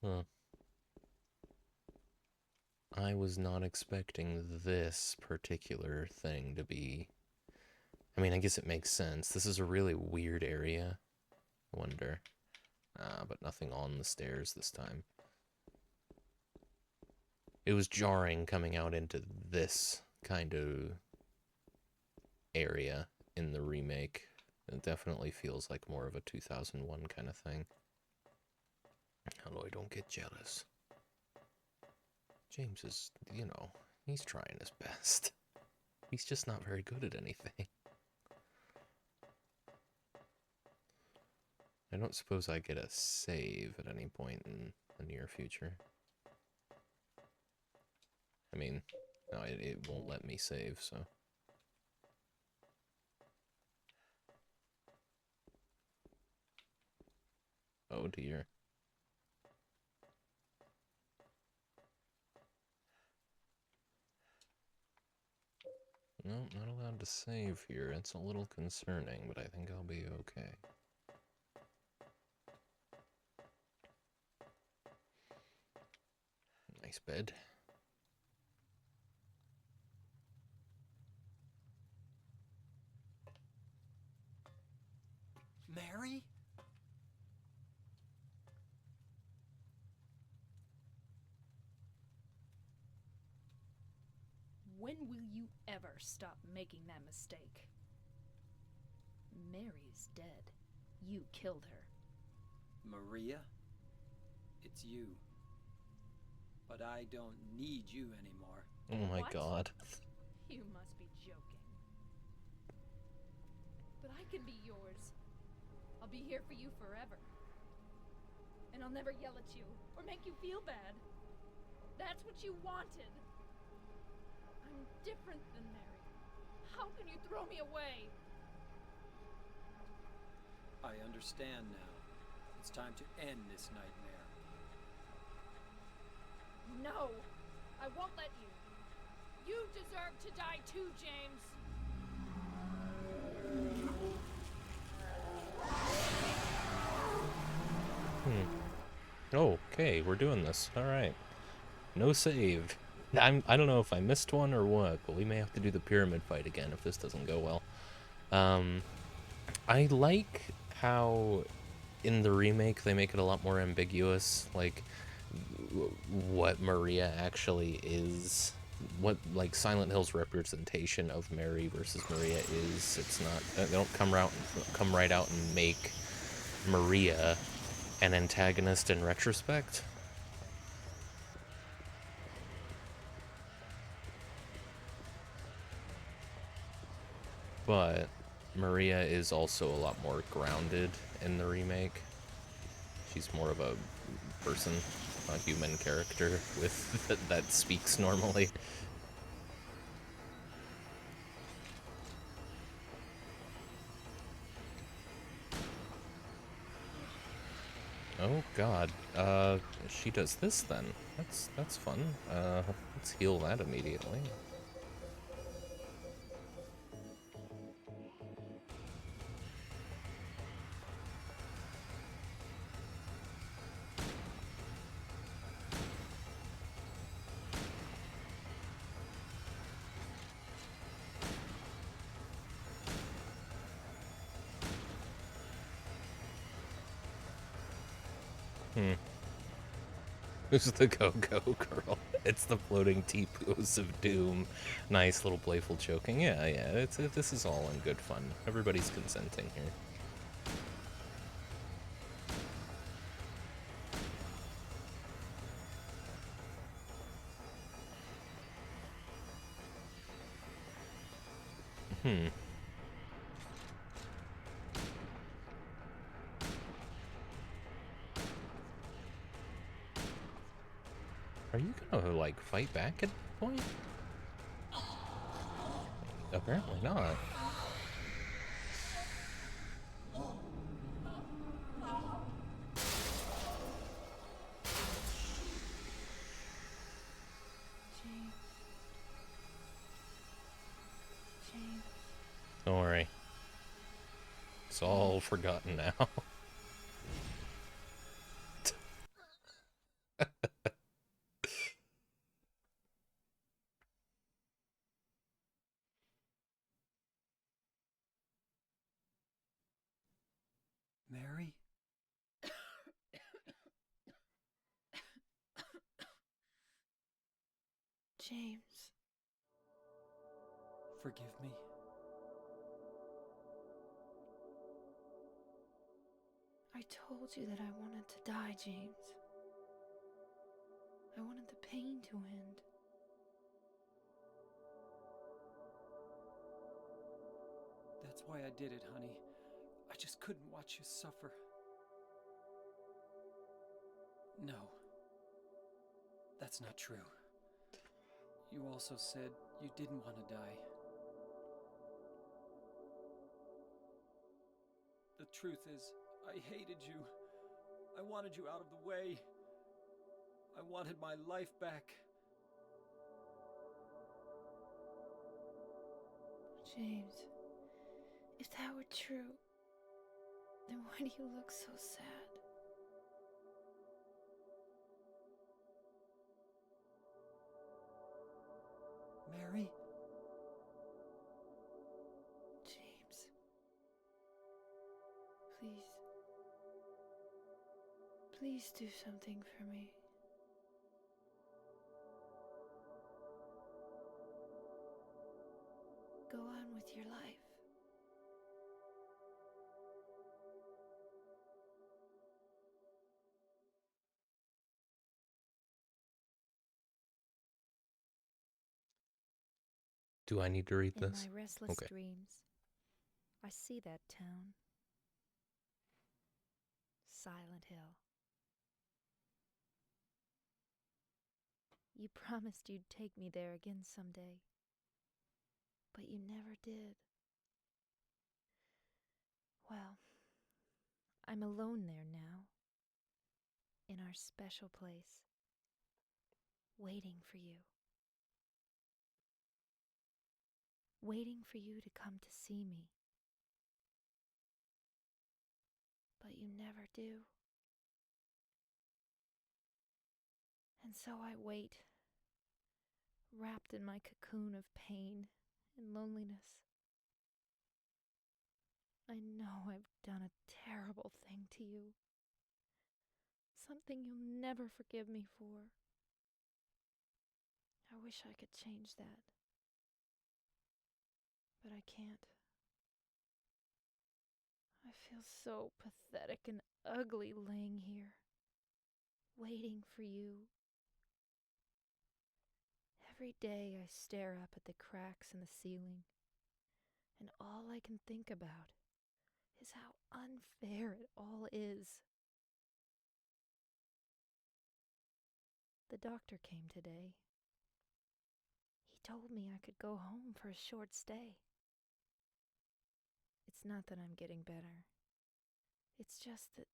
Huh. I was not expecting this particular thing to be... I mean, I guess it makes sense. This is a really weird area. I wonder. But nothing on the stairs this time. It was jarring coming out into this kind of area in the remake. It definitely feels like more of a 2001 kind of thing. Although I don't get jealous. James is, you know, he's trying his best. He's just not very good at anything. I don't suppose I get a save at any point in the near future. I mean, no, it won't let me save, so... Oh dear. No, not allowed to save here. It's a little concerning, but I think I'll be okay. Nice bed. Mary? When will you ever stop making that mistake? Mary's dead. You killed her. Maria, it's you. But I don't need you anymore. Oh my What? god. You must be joking. But I can be yours. I'll be here for you forever. And I'll never yell at you or make you feel bad. That's what you wanted. I'm different than Mary. How can you throw me away? I understand now. It's time to end this nightmare. No, I won't let you. You deserve to die too, James. Okay, we're doing this. Alright. No save. I don't know if I missed one or what, but we may have to do the pyramid fight again if this doesn't go well. I like how in the remake they make it a lot more ambiguous, like what Maria actually is, what like Silent Hill's representation of Mary versus Maria is. It's not, they don't come right out and make Maria an antagonist in retrospect. But Maria is also a lot more grounded in the remake. She's more of a person, a human character with that speaks normally. Oh god, she does this then. That's fun. Let's heal that immediately. Who's the go-go girl? It's the floating T-pose of doom. Nice little playful choking. Yeah. This is all in good fun. Everybody's consenting here. Are you gonna, like, fight back at that point? Apparently not. James. Don't worry. It's all forgotten now. Mary? James. Forgive me. I told you that I wanted to die, James. I wanted the pain to end. That's why I did it, honey. I just couldn't watch you suffer. No. That's not true. You also said you didn't want to die. The truth is, I hated you. I wanted you out of the way. I wanted my life back. James, if that were true, then why do you look so sad? Mary? James. Please. Please do something for me. Go on with your life. Do I need to read In this? my restless Okay. dreams, I see that town. Silent Hill. You promised you'd take me there again someday, but you never did. Well, I'm alone there now, in our special place, waiting for you. Waiting for you to come to see me. But you never do. And so I wait, wrapped in my cocoon of pain and loneliness. I know I've done a terrible thing to you. Something you'll never forgive me for. I wish I could change that. But I can't. I feel so pathetic and ugly laying here, waiting for you. Every day I stare up at the cracks in the ceiling, and all I can think about is how unfair it all is. The doctor came today. He told me I could go home for a short stay. It's not that I'm getting better. It's just that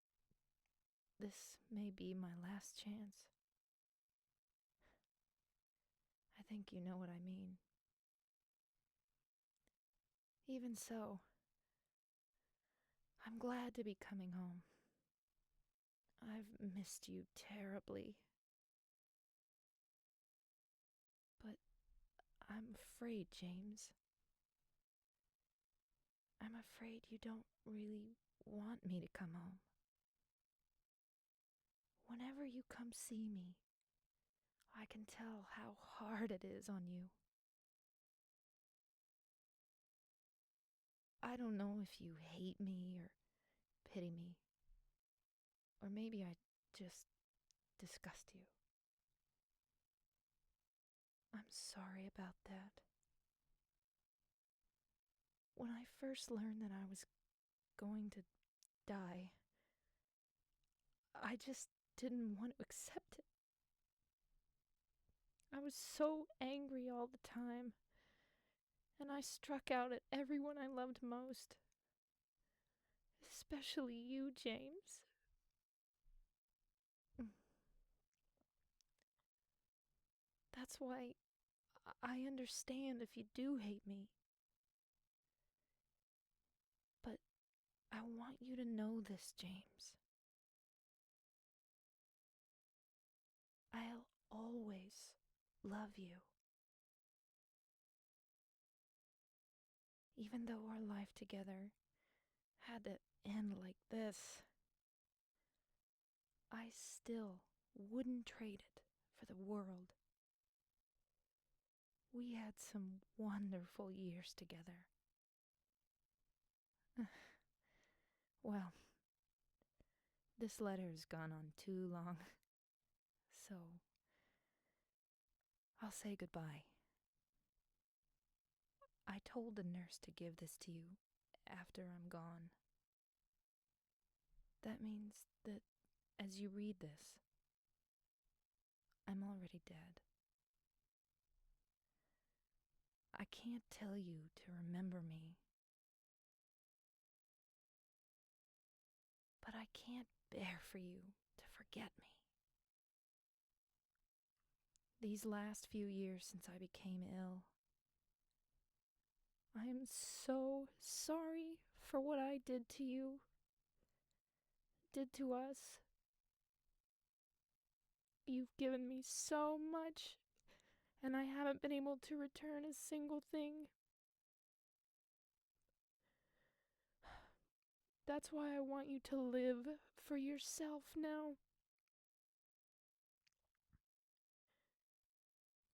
this may be my last chance. I think you know what I mean. Even so, I'm glad to be coming home. I've missed you terribly. But I'm afraid, James. I'm afraid you don't really want me to come home. Whenever you come see me, I can tell how hard it is on you. I don't know if you hate me or pity me, or maybe I just disgust you. I'm sorry about that. When I first learned that I was going to die, I just didn't want to accept it. I was so angry all the time, and I struck out at everyone I loved most. Especially you, James. That's why I understand if you do hate me. But I want you to know this, James. I'll always love you. Even though our life together had to end like this, I still wouldn't trade it for the world. We had some wonderful years together. Well, this letter has gone on too long, so I'll say goodbye. I told the nurse to give this to you after I'm gone. That means that as you read this, I'm already dead. I can't tell you to remember me, but I can't bear for you to forget me. These last few years since I became ill, I am so sorry for what I did to you, did to us. You've given me so much, and I haven't been able to return a single thing. That's why I want you to live for yourself now.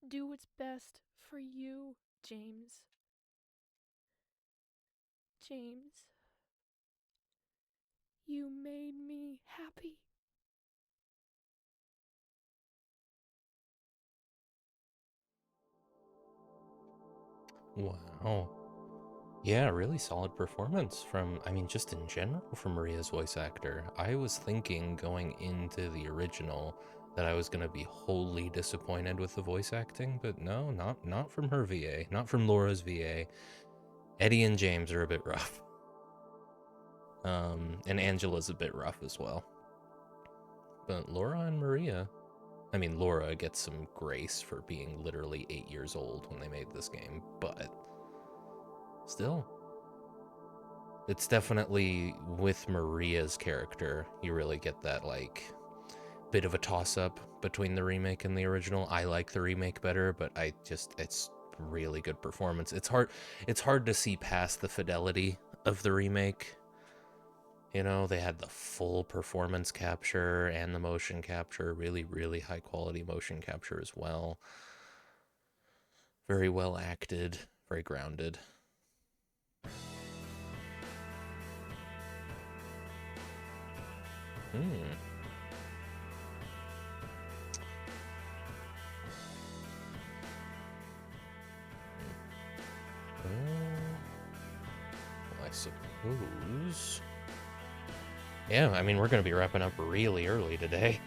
Do what's best for you, James. James, you made me happy. Wow. Yeah, really solid performance from, I mean, just in general from Maria's voice actor. I was thinking going into the original that I was going to be wholly disappointed with the voice acting, but no, not from her VA, not from Laura's VA. Eddie and James are a bit rough. And Angela's a bit rough as well. But Laura and Maria, I mean, Laura gets some grace for being literally 8 years old when they made this game, but still, it's definitely with Maria's character, you really get that, like, bit of a toss-up between the remake and the original. I like the remake better, but it's really good performance. It's hard to see past the fidelity of the remake. You know, they had the full performance capture and the motion capture, really, really high quality motion capture as well. Very well acted, very grounded. I suppose. Yeah, I mean, we're going to be wrapping up really early today.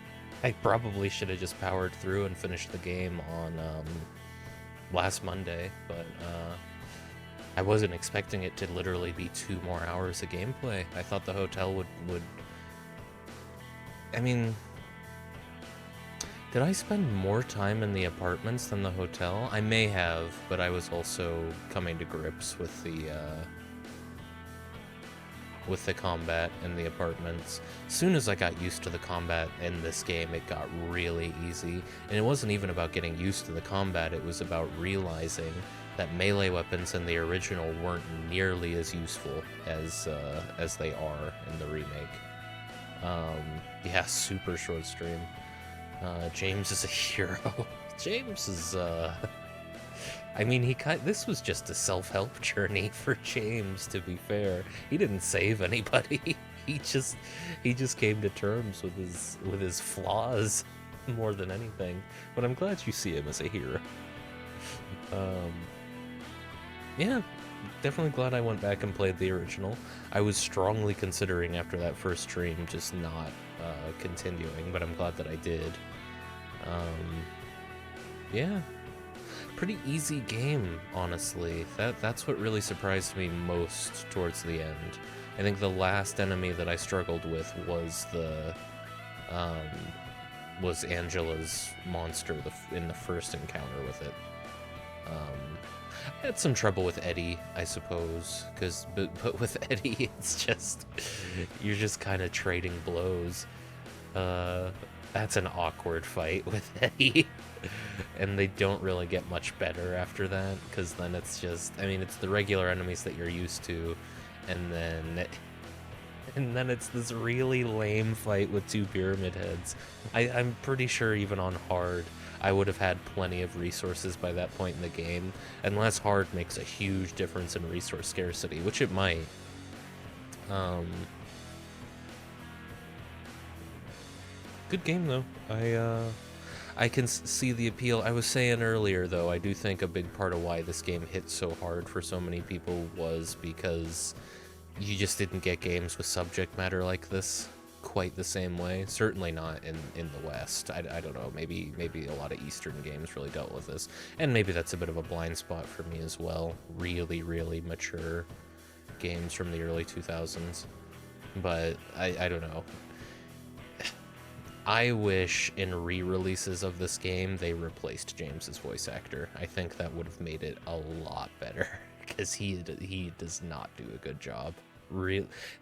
I probably should have just powered through and finished the game on last Monday, but I wasn't expecting it to literally be 2 more hours of gameplay. I thought the hotel would... I mean... Did I spend more time in the apartments than the hotel? I may have, but I was also coming to grips with the combat in the apartments. As soon as I got used to the combat in this game, it got really easy. And it wasn't even about getting used to the combat, it was about realizing that melee weapons in the original weren't nearly as useful as they are in the remake. Yeah, super short stream. James is a hero. James is, I mean, this was just a self-help journey for James, to be fair. He didn't save anybody. He just came to terms with his flaws more than anything. But I'm glad you see him as a hero. Yeah, definitely glad I went back and played the original. I was strongly considering after that first stream just not continuing, but I'm glad that I did. Yeah, pretty easy game, honestly. That's what really surprised me most towards the end. I think the last enemy that I struggled with was was Angela's monster in the first encounter with it. I had some trouble with Eddie, I suppose, but with Eddie, it's just you're just kind of trading blows. That's an awkward fight with Eddie, and they don't really get much better after that, because then it's just, I mean, it's the regular enemies that you're used to, and then it's this really lame fight with 2 pyramid heads. I'm pretty sure even on hard, I would have had plenty of resources by that point in the game, unless hard makes a huge difference in resource scarcity, which it might. Good game, though. I can see the appeal. I was saying earlier, though, I do think a big part of why this game hit so hard for so many people was because you just didn't get games with subject matter like this quite the same way. Certainly not in the West. I don't know. Maybe a lot of Eastern games really dealt with this. And maybe that's a bit of a blind spot for me as well. Really, really mature games from the early 2000s. But I don't know. I wish in re-releases of this game they replaced James's voice actor. I think that would have made it a lot better, because he does not do a good job.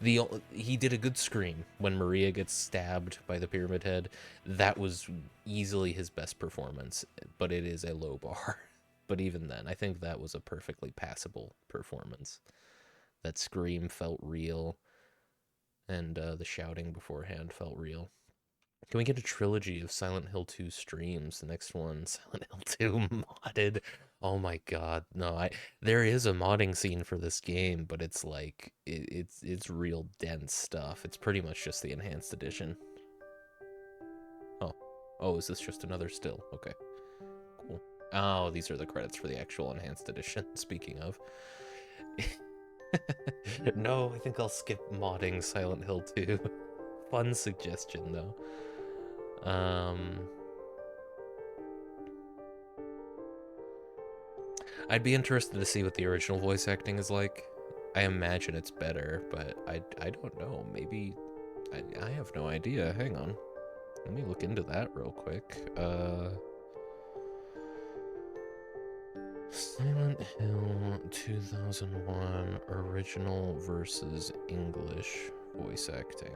He did a good scream when Maria gets stabbed by the pyramid head. That was easily his best performance, but it is a low bar. But even then, I think that was a perfectly passable performance. That scream felt real, and the shouting beforehand felt real. Can we get a trilogy of Silent Hill 2 streams? The next one, Silent Hill 2 modded. Oh my god, no! There is a modding scene for this game, but it's like it's real dense stuff. It's pretty much just the enhanced edition. Oh, is this just another still? Okay, cool. Oh, these are the credits for the actual enhanced edition. Speaking of. No, I think I'll skip modding Silent Hill 2. Fun suggestion, though. I'd be interested to see what the original voice acting is like. I imagine it's better, but I don't know. Maybe... I have no idea. Hang on. Let me look into that real quick. Silent Hill 2001 original versus English voice acting.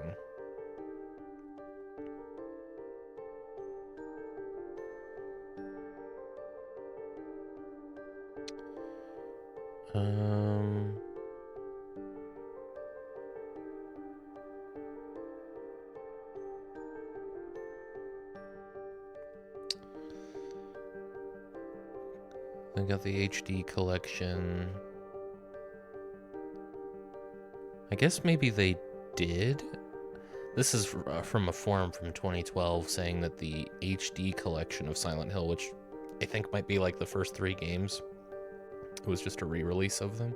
I got the HD collection. I guess maybe they did. This is from a forum from 2012 saying that the HD collection of Silent Hill, which I think might be like the first 3 games, it was just a re-release of them.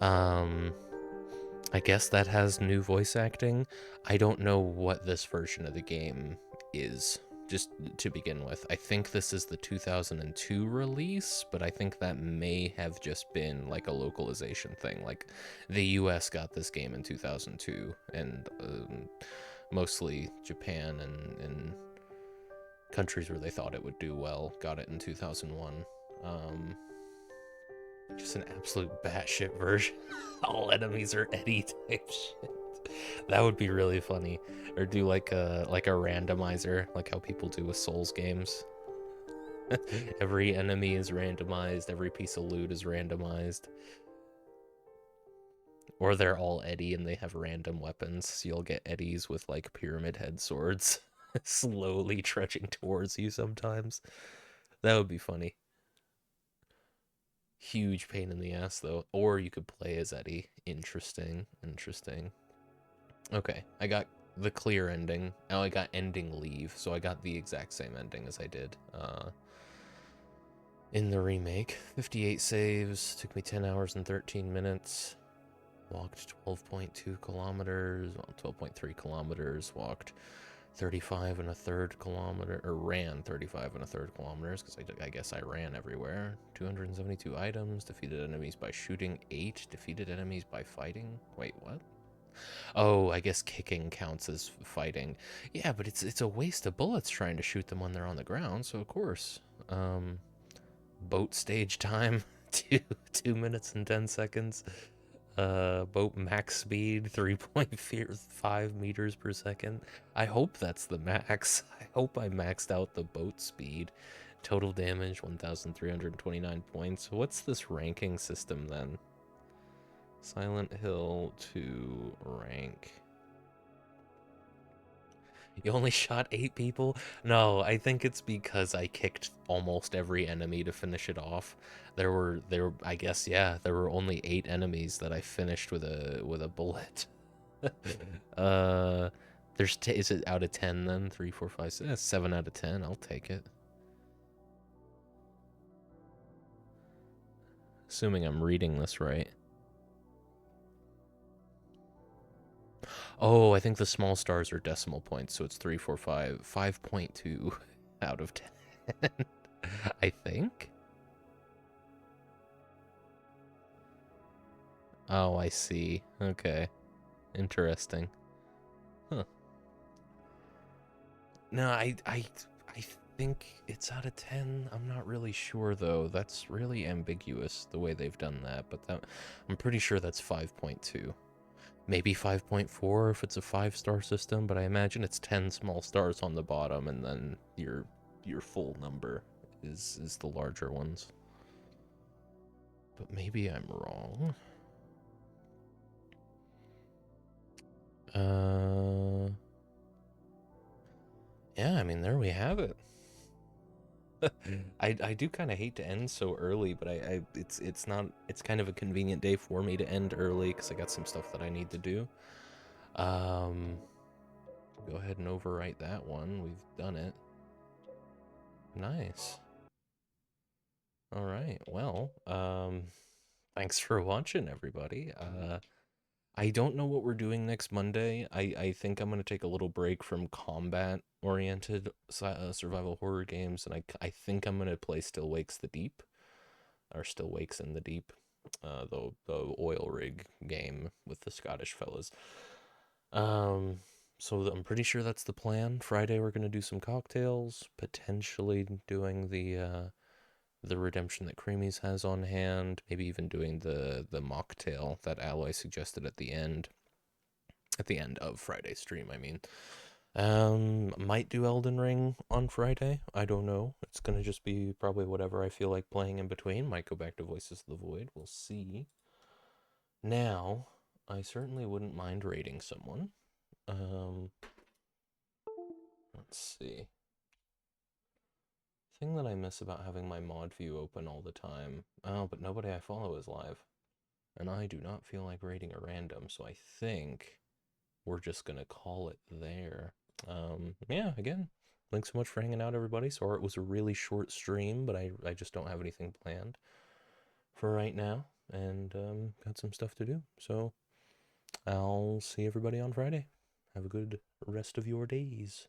I guess that has new voice acting. I don't know what this version of the game is, just to begin with. I think this is the 2002 release, but I think that may have just been like a localization thing. Like, the US got this game in 2002, and mostly Japan and countries where they thought it would do well got it in 2001. Just an absolute batshit version. All enemies are Eddie type shit. That would be really funny. Or do like a randomizer, like how people do with Souls games. Every enemy is randomized, every piece of loot is randomized. Or they're all Eddie and they have random weapons. So you'll get Eddies with like pyramid head swords slowly trudging towards you sometimes. That would be funny. Huge pain in the ass, though. Or you could play as Eddie. Interesting. Okay, I got the clear ending. Now I got ending leave, so I got the exact same ending as I did in the remake. 58 saves, took me 10 hours and 13 minutes. Walked 12.2 kilometers, well, 12.3 kilometers, walked 35 and a third kilometer, or ran 35 and a third kilometers, because I guess I ran everywhere. 272 items, defeated enemies by shooting 8, defeated enemies by fighting. Wait, what? Oh, I guess kicking counts as fighting. Yeah, but it's a waste of bullets trying to shoot them when they're on the ground, so of course. Boat stage time, 2 minutes and 10 seconds. Boat max speed 3.5 meters per second. I hope that's the max. I hope I maxed out the boat speed. Total damage 1,329 points. What's this ranking system then? Silent Hill 2 rank. You only shot 8 people? No, I think it's because I kicked almost every enemy to finish it off. There were I guess, yeah, there were only 8 enemies that I finished with a bullet. Is it out of 10 then? 3, 4, 5, 6, 7 out of 10. I'll take it. Assuming I'm reading this right. Oh, I think the small stars are decimal points, so it's 3, 4, 5, 5.2 out of 10. I think. Oh, I see. Okay. Interesting. Huh. No, I think it's out of 10. I'm not really sure though. That's really ambiguous the way they've done that, but I'm pretty sure that's 5.2. Maybe 5.4 if it's a 5-star system, but I imagine it's 10 small stars on the bottom, and then your full number is the larger ones. But maybe I'm wrong. Yeah, I mean, there we have it. I do kind of hate to end so early, but it's kind of a convenient day for me to end early because I got some stuff that I need to do. Go ahead and overwrite that one. We've done it. Nice. All right. Well, thanks for watching, everybody. I don't know what we're doing next Monday. I think I'm gonna take a little break from combat-oriented survival horror games, and I think I'm gonna play Still Wakes the Deep, or Still Wakes in the Deep, the oil rig game with the Scottish fellas. So I'm pretty sure that's the plan. Friday we're gonna do some cocktails, potentially doing the redemption that Creamies has on hand, maybe even doing the mocktail that Alloy suggested at the end of Friday's stream, I mean. Might do Elden Ring on Friday. I don't know. It's gonna just be probably whatever I feel like playing in between. Might go back to Voices of the Void. We'll see. Now, I certainly wouldn't mind rating someone. Let's see. Thing that I miss about having my mod view open all the time. Oh, but nobody I follow is live. And I do not feel like rating a random, so I think we're just gonna call it there. Yeah, again, thanks so much for hanging out, everybody. Sorry it was a really short stream, but I just don't have anything planned for right now, and got some stuff to do. So I'll see everybody on Friday. Have a good rest of your days.